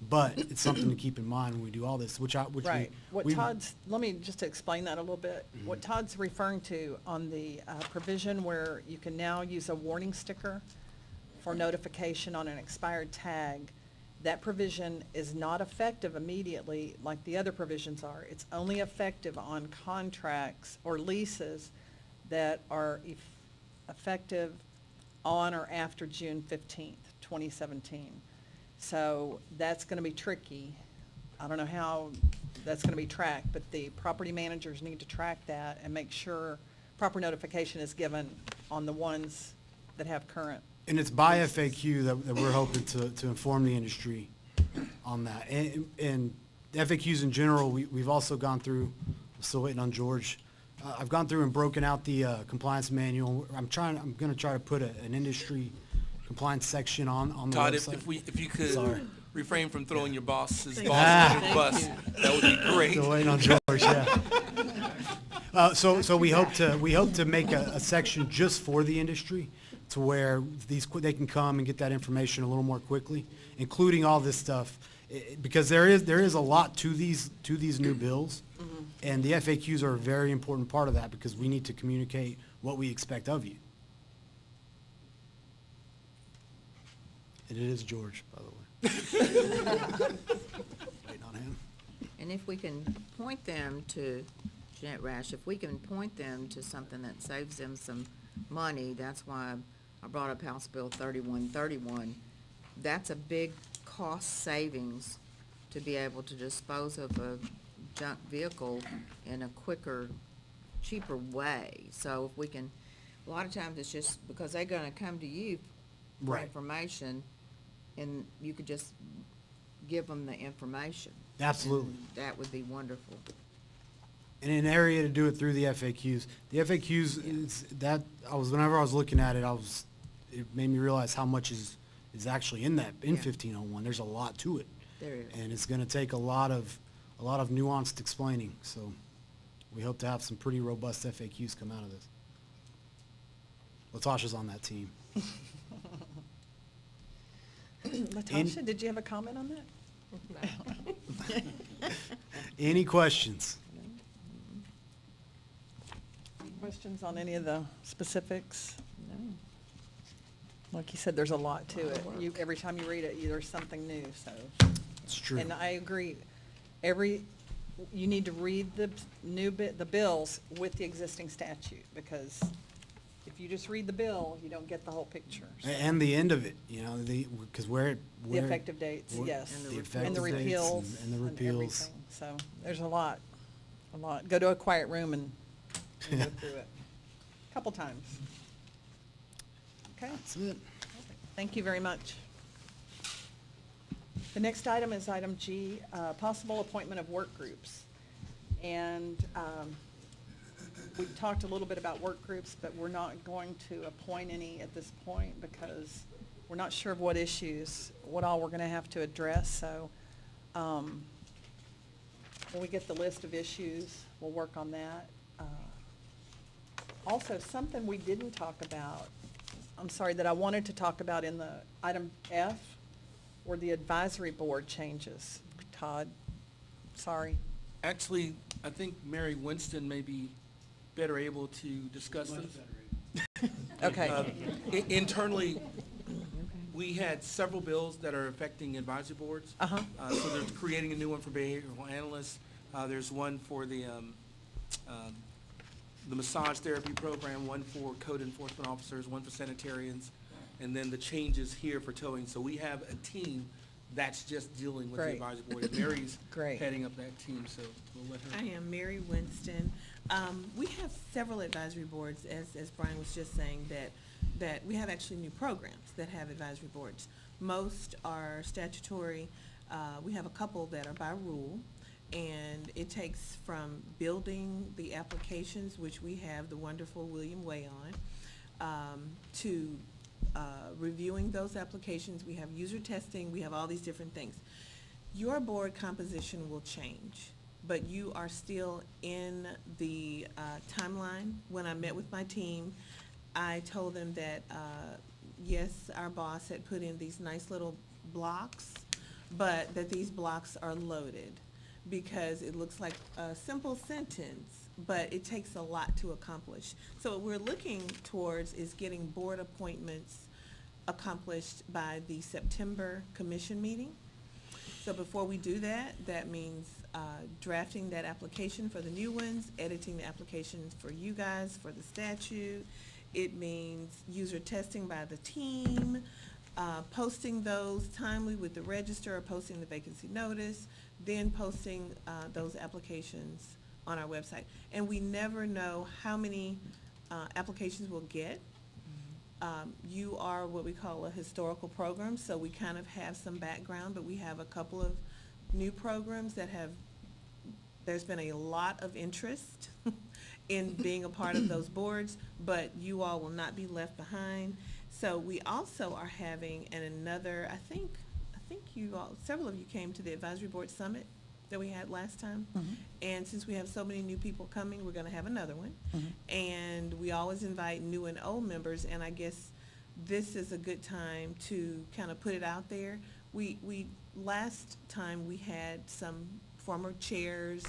But it's something to keep in mind when we do all this, Right. Let me just explain that a little bit. Mhm. What Todd's referring to on the provision where you can now use a warning sticker for notification on an expired tag, that provision is not effective immediately like the other provisions are. It's only effective on contracts or leases that are effective on or after June 15th, 2017. So that's going to be tricky. I don't know how that's going to be tracked, but the property managers need to track that and make sure proper notification is given on the ones that have current. And it's by FAQ that we're hoping to inform the industry on that. And FAQs in general, we've also gone through, I'm still waiting on George. I've gone through and broken out the compliance manual. I'm going to try to put an industry compliance section on the Todd, website. if you could Sorry. refrain from throwing your boss's Thank boss you. under the bus, that would be great. Still waiting on George, yeah. So we hope to make a section just for the industry, to where they can come and get that information a little more quickly, including all this stuff, because there is a lot to these new bills, and the FAQs are a very important part of that because we need to communicate what we expect of you. And it is George, by the way. Waiting on him. And if we can point them to, Jeanette Rash, if we can point them to something that saves them some money, that's why I brought up House Bill 3131. That's a big cost savings to be able to dispose of a junk vehicle in a quicker, cheaper way. So if we can, a lot of times it's just because they're gonna come to you for Right. information, and you could just give them the information. Absolutely. And that would be wonderful. And an area to do it through the FAQs. The FAQs whenever I was looking at it, it made me realize how much is actually in 1501. There's a lot to it. There is. And it's gonna take a lot of nuanced explaining, so we hope to have some pretty robust FAQs come out of this. Latasha's on that team. Latasha, did you have a comment on that? Any questions? Questions on any of the specifics? No. Like you said, there's a lot to it. Every time you read it, there's something new, so. It's true. And I agree. You need to read the bills with the existing statute, because if you just read the bill, you don't get the whole picture. So. And the end of it, because The effective dates, yes. The And effective the dates repeals. and the repeals. everything. So there's a lot. Go to a quiet room and go through it. A couple times. Okay? That's it. Thank you very much. The next item is item G, possible appointment of work groups. And we talked a little bit about work groups, but we're not going to appoint any at this point because we're not sure of what all we're going to have to address. So when we get the list of issues, we'll work on that. Also, something we didn't talk about, that I wanted to talk about in the item F, were the advisory board changes. Todd, sorry. Actually, I think Mary Winston may be better able to discuss this. Okay. Internally, we had several bills that are affecting advisory boards. Uh-huh. So they're creating a new one for behavioral analysts. There's one for the massage therapy program, one for code enforcement officers, one for sanitarians, and then the changes here for towing. So we have a team that's just dealing with the Great. advisory board. And Mary's Great. heading up that team, so we'll let her. I am Mary Winston. We have several advisory boards, as Brian was just saying, that we have actually new programs that have advisory boards. Most are statutory. We have a couple that are by rule, and it takes from building the applications, which we have the wonderful William Way on, to reviewing those applications. We have user testing. We have all these different things. Your board composition will change, but you are still in the timeline. When I met with my team, I told them that, yes, our boss had put in these nice little blocks, but that these blocks are loaded because it looks like a simple sentence, but it takes a lot to accomplish. So what we're looking towards is getting board appointments accomplished by the September commission meeting. So before we do that, that means drafting that application for the new ones, editing the applications for you guys for the statute. It means user testing by the team, posting those timely with the register or posting the vacancy notice, then posting those applications on our website. And we never know how many applications we'll get. You are what we call a historical program, so we kind of have some background, but we have a couple of new programs that have, there's been a lot of interest in being a part of those boards, but you all will not be left behind. So we also are having another, I think you all, several of you came to the advisory board summit that we had last time. And since we have so many new people coming, we're gonna have another one. And we always invite new and old members, and I guess this is a good time to kind of put it out there. We last time we had some former chairs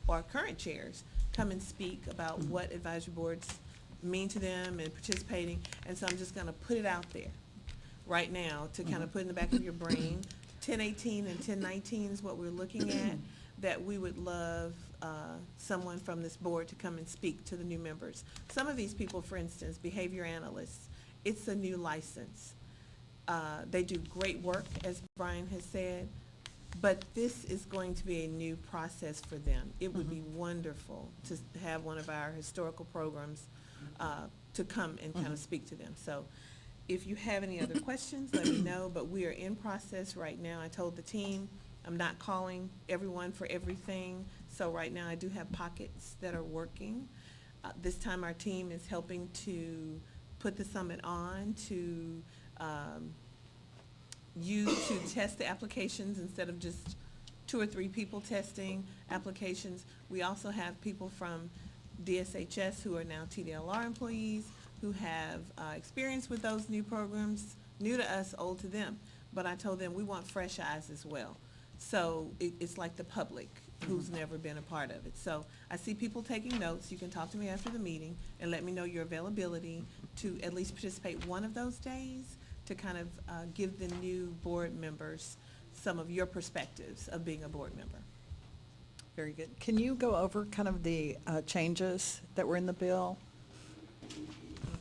or current chairs come and speak about what advisory boards mean to them and participating. And so I'm just gonna put it out there right now to kind of put in the back of your brain. 1018 and 1019 is what we're looking at, that we would love someone from this board to come and speak to the new members. Some of these people, for instance, behavior analysts, it's a new license. They do great work, as Brian has said, but this is going to be a new process for them. It would be wonderful to have one of our historical programs to come and kind of speak to them. So if you have any other questions, let me know, but we are in process right now. I told the team I'm not calling everyone for everything, so right now I do have pockets that are working. This time our team is helping to put the summit on, to use to test the applications instead of just 2 or 3 people testing applications. We also have people from DSHS who are now TDLR employees who have experience with those new programs, new to us, old to them. But I told them we want fresh eyes as well. So it's like the public who's never been a part of it. So I see people taking notes. You can talk to me after the meeting and let me know your availability to at least participate one of those days to kind of give the new board members some of your perspectives of being a board member. Very good. Can you go over kind of the changes that were in the bill?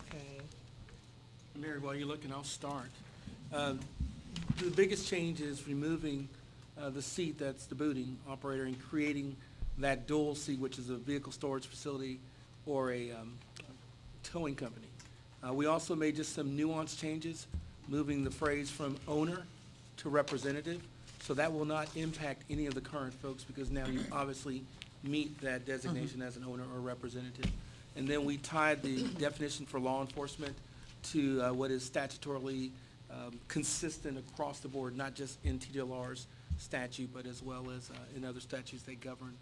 Okay. Mary, while you're looking, I'll start. The biggest change is removing the seat that's the booting operator and creating that dual seat, which is a vehicle storage facility or a towing company. We also made just some nuance changes, moving the phrase from owner to representative. So that will not impact any of the current folks because now you obviously meet that designation as an owner or representative. And then we tied the definition for law enforcement to what is statutorily consistent across the board, not just in TDLR's statute, but as well as in other statutes that govern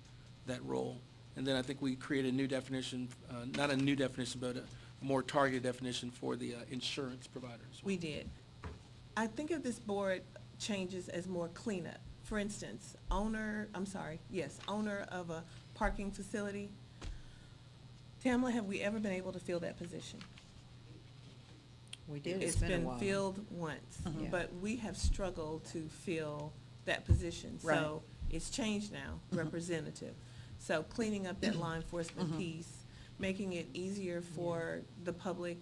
that role. And then I think we created a new definition, not a new definition, but a more targeted definition for the insurance providers. We did. I think of this board changes as more cleanup. For instance, owner of a parking facility. Tamla, have we ever been able to fill that position? We did, It's been a been while. filled once, Yeah. but we have struggled to fill that position. Right. So it's changed now, representative. So cleaning up that law enforcement piece, making it easier for the public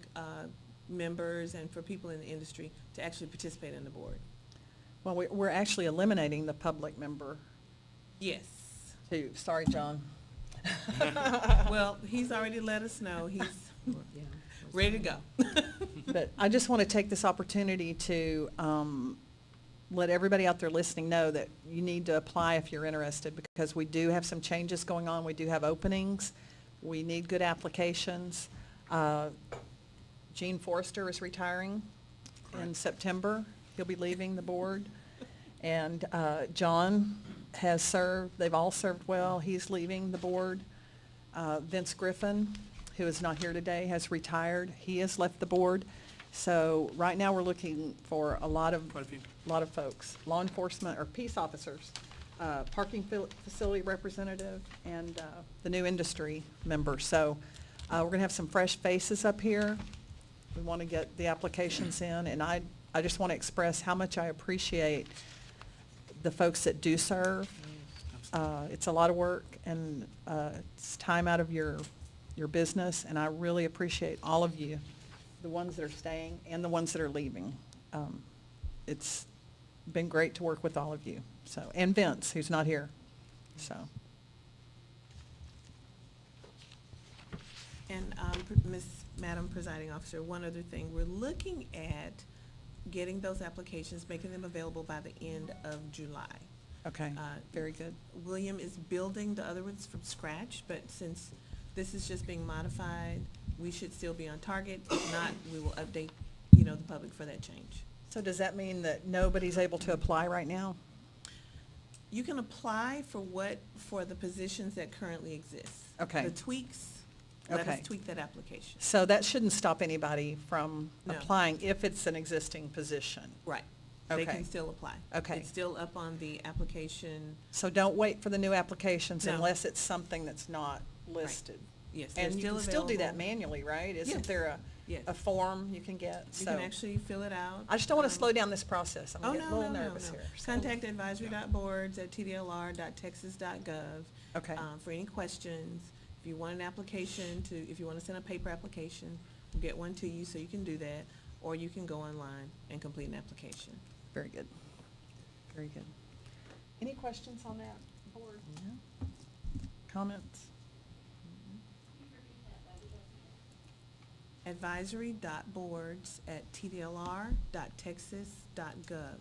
members and for people in the industry to actually participate in the board. Well, we're actually eliminating the public member Yes. too. Sorry, John. Well, he's already let us know he's Yeah. ready to go. But I just want to take this opportunity to let everybody out there listening know that you need to apply if you're interested, because we do have some changes going on. We do have openings. We need good applications. Gene Forrester is retiring in September. He'll be leaving the board. And John has served, they've all served well. He's leaving the board. Vince Griffin who is not here today, has retired. He has left the board. So right now, we're looking for a lot of folks, law enforcement or peace officers, parking facility representative, and the new industry member. So we're gonna have some fresh faces up here. We want to get the applications in, and I just want to express how much I appreciate the folks that do serve. It's a lot of work, and it's time out of your business, and I really appreciate all of you, the ones that are staying and the ones that are leaving. It's been great to work with all of you, so, and Vince, who's not here, so. And, Madam Presiding Officer, one other thing, we're looking at getting those applications, making them available by the end of July. Okay, very good. William is building the other ones from scratch, but since this is just being modified, we should still be on target. If not, we will update, the public for that change. So does that mean that nobody's able to apply right now? You can apply for the positions that currently exist. Okay. The tweaks, let us Okay. tweak that application. So that shouldn't stop anybody from No. applying if it's an existing position? Right. They Okay. can still apply. Okay. It's still up on the application. So don't wait for the new applications No. unless it's something that's not listed? Yes, they're And you still can still do that available. manually, right? Isn't Yes. there Yes. a form you can get? You So can actually fill it out. I just don't want to slow down this process. I'm Oh, getting a no, little no, no, nervous no. here. so- Contact advisory.boards@tdlr.texas.gov. Okay. For any questions. If you want an application if you want to send a paper application, we'll get one to you so you can do that. Or you can go online and complete an application. Very good. Very good. Any questions on that, board? Comments? Advisory.boards@tdlr.texas.gov.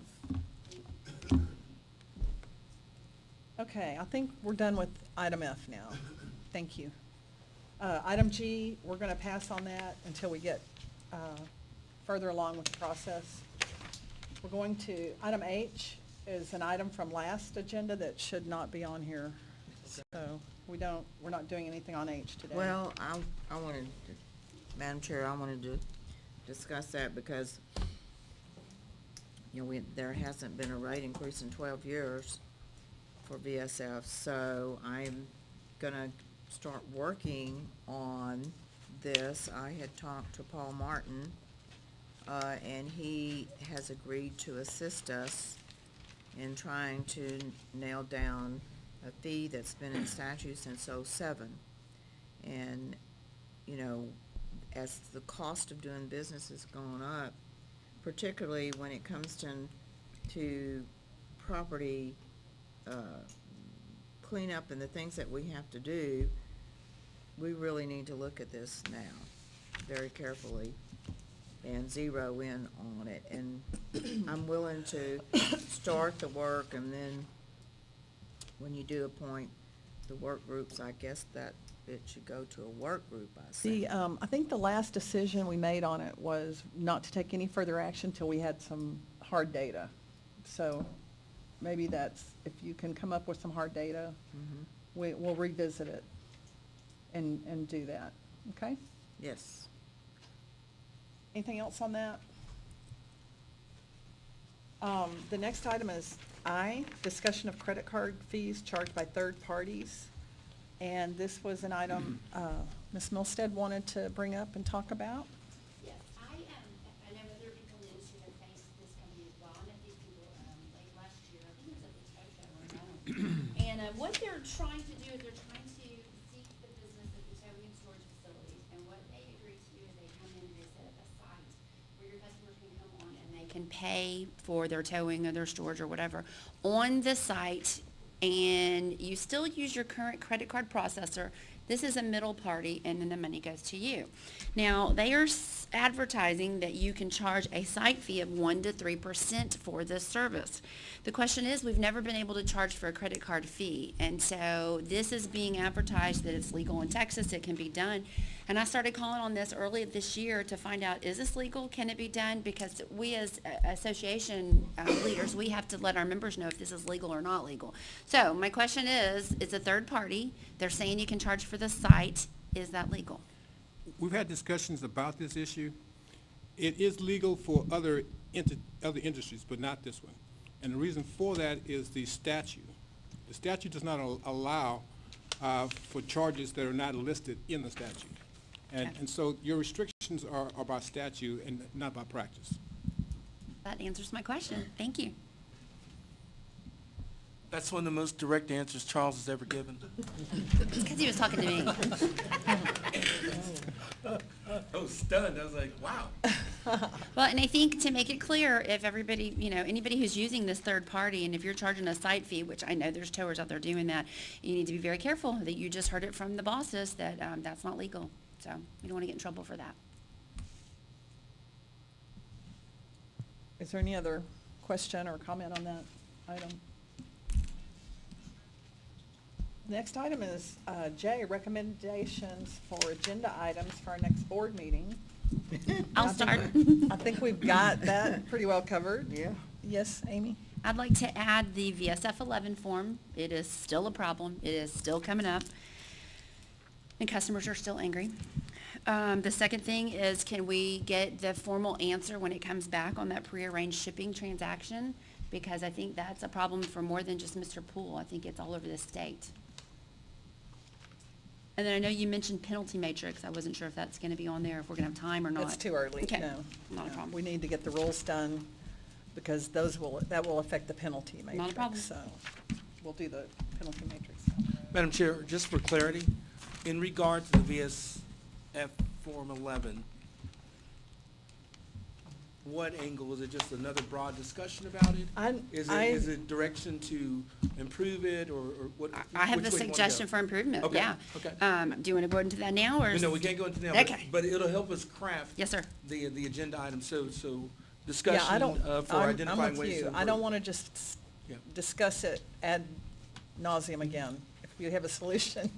Okay, I think we're done with item F now. Thank you. Item G, we're going to pass on that until we get further along with the process. We're going to, item H is an item from last agenda that should not be on here. So we're not doing anything on H today. Well, I wanted to, Madam Chair, I wanted to discuss that because, there hasn't been a rate increase in 12 years for VSF, so I'm gonna start working on this. I had talked to Paul Martin, and he has agreed to assist us in trying to nail down a fee that's been in statute since '07. And, as the cost of doing business has gone up, particularly when it comes to property cleanup and the things that we have to do, we really need to look at this now very carefully and zero in on it. And I'm willing to start the work, and then when you do appoint the work groups, I guess that it should go to a work group, I say. I think the last decision we made on it was not to take any further action until we had some hard data. So maybe if you can come up with some hard data, Mhm. we'll revisit it and do that, okay? Yes. Anything else on that? The next item is I, discussion of credit card fees charged by third parties. And this was an item Ms. Milstead wanted to bring up and talk about. Yes, I know other people in the industry have faced this company as well. I met these people late last year, I think it was at the tow show or no. And what they're trying to do is they're trying to seek the business of the towing and storage facilities. And what they agree to do is they come in and they set up a site where your customers can come on and they can pay for their towing or their storage or whatever on the site. And you still use your current credit card processor. This is a middle party, and then the money goes to you. Now, they are advertising that you can charge a site fee of 1 to 3% for this service. The question is, we've never been able to charge for a credit card fee, and so this is being advertised that it's legal in Texas, it can be done. And I started calling on this early this year to find out, is this legal? Can it be done? Because we as association leaders, we have to let our members know if this is legal or not legal. So my question is, it's a third party. They're saying you can charge for the site. Is that legal? we've had discussions about this issue. It is legal for other industries, but not this one. And the reason for that is the statute. The statute does not allow for charges that are not listed in the statute. And so your restrictions are by statute and not by practice. That answers my question. Thank you. That's one of the most direct answers Charles has ever given. It's because he was talking to me. I was stunned. I was like, wow. Well, and I think to make it clear, if everybody, anybody who's using this third party, and if you're charging a site fee, which I know there's towers out there doing that, you need to be very careful that you just heard it from the bosses that that's not legal. So you don't want to get in trouble for that. Is there any other question or comment on that item? Next item is J, recommendations for agenda items for our next board meeting. I'll start. I think we've got that pretty well covered. Yeah. Yes, Amy? I'd like to add the VSF 11 form. It is still a problem. It is still coming up. And customers are still angry. The second thing is, can we get the formal answer when it comes back on that prearranged shipping transaction? Because I think that's a problem for more than just Mr. Poole. I think it's all over the state. And then I know you mentioned penalty matrix. I wasn't sure if that's gonna be on there, if we're gonna have time or not. It's too early, Okay, no. not a No. problem. We need to get the rules done because that will affect the penalty matrix. Not a problem. So we'll do the penalty matrix. Madam Chair, just for clarity, in regard to the VSF Form 11, what angle? Is it just another broad discussion about it? Is it direction to improve it, or what? I have which the way you wanna suggestion go? for improvement, Okay, yeah. okay. Do you wanna go into that now, or? No, we can't go into now, Okay. but it'll help us craft. Yes, sir. The agenda item, so Yeah, discussion I don't, for identifying I'm with ways to you. I improve. don't want to just Yeah. discuss it ad nauseum again. If you have a solution.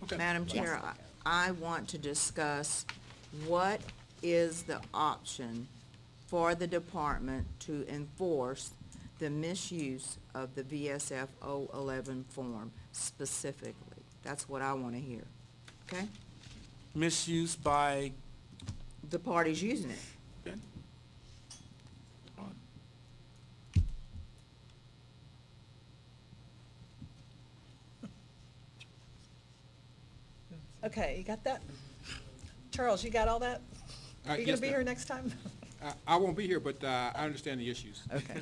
Okay. Madam Chair, I want to discuss what is the option for the department to enforce the misuse of the VSF 011 form specifically. That's what I want to hear, okay? Misuse by, The parties using it. okay. Okay, you got that? Charles, you got all that? Are you Yes, gonna be ma'am. here next time? I won't be here, but I understand the issues. Okay.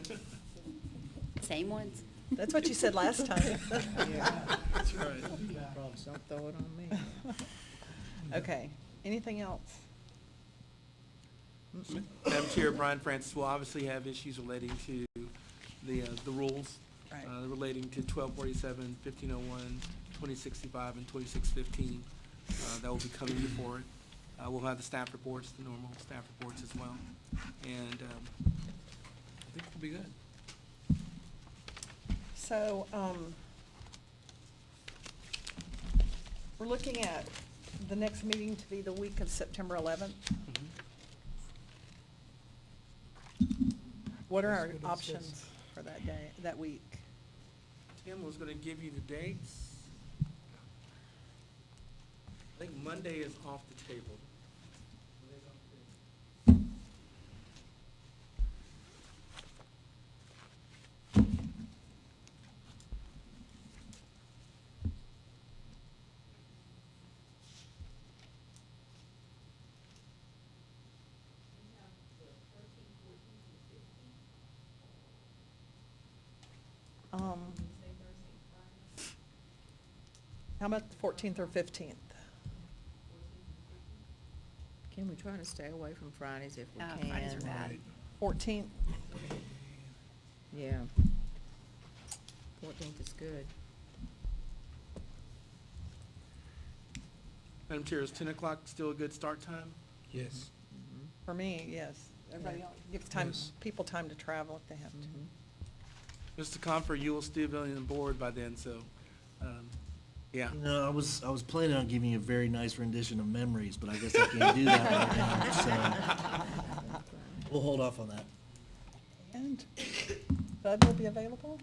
Same ones. That's what you said last time. That's right. Don't throw it on me. Okay, anything else? Madam Chair, Brian Francis will obviously have issues relating to the rules, Right. relating to 1247, 1501, 2065, and 2615. That will be coming before it. We'll have the staff reports, the normal staff reports as well. And I think we'll be good. So, we're looking at the next meeting to be the week of September 11th. What are our options for that day, that week? Tim was gonna give you the dates. I think Monday is off the table. How about the 14th or 15th? Can we try to stay away from Fridays if we Oh, can? Fridays are bad. 14th? Yeah. 14th is good. Madam Chair, is 10 o'clock still a good start time? Yes. For me, yes. Everybody else, gives people time to travel if they have to. Mr. Comfer, you will still be on the board by then, so, yeah. No, I was planning on giving you a very nice rendition of memories, but I guess I can't do that right now, so we'll hold off on that. And Bud will be available?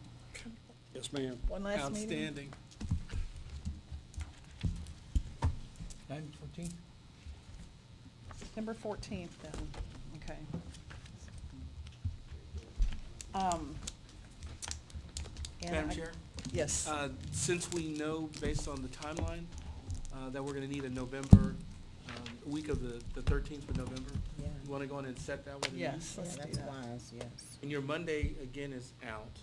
Yes, ma'am. One last meeting? Outstanding. 9/14? September 14th then, okay. And Madam I- Chair? Yes. Since we know, based on the timeline, that we're gonna need a November, week of the 13th of November, Yeah. you wanna go on and set that one? Yes, Yeah, let's do that's that. wise, yes. And your Monday, again, is out.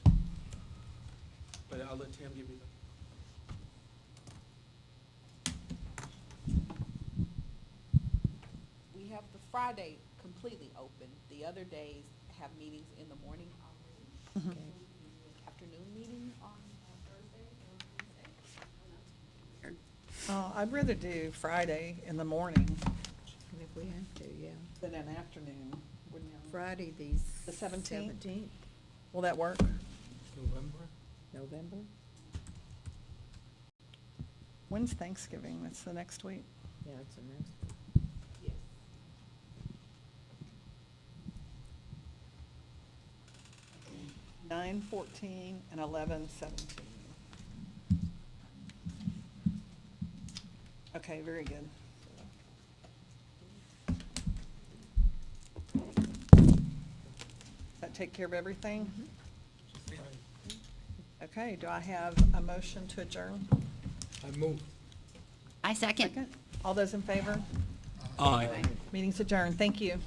But I'll let Tim give you the. We have the Friday completely open. The other days have meetings in the morning already. Mhm. Afternoon meeting on Thursday or Wednesday. I'd rather do Friday in the morning If we have to, yeah. than an afternoon, wouldn't you? Friday, The 17th? 17th, Will that work? November? When's Thanksgiving? That's the next week? Yeah, it's the next. Yes. 9/14 and 11/17. Okay, very good. Does that take care of everything? Okay, do I have a motion to adjourn? I move. I second. Second? All those in favor? Aye. Meeting's adjourned. Thank you.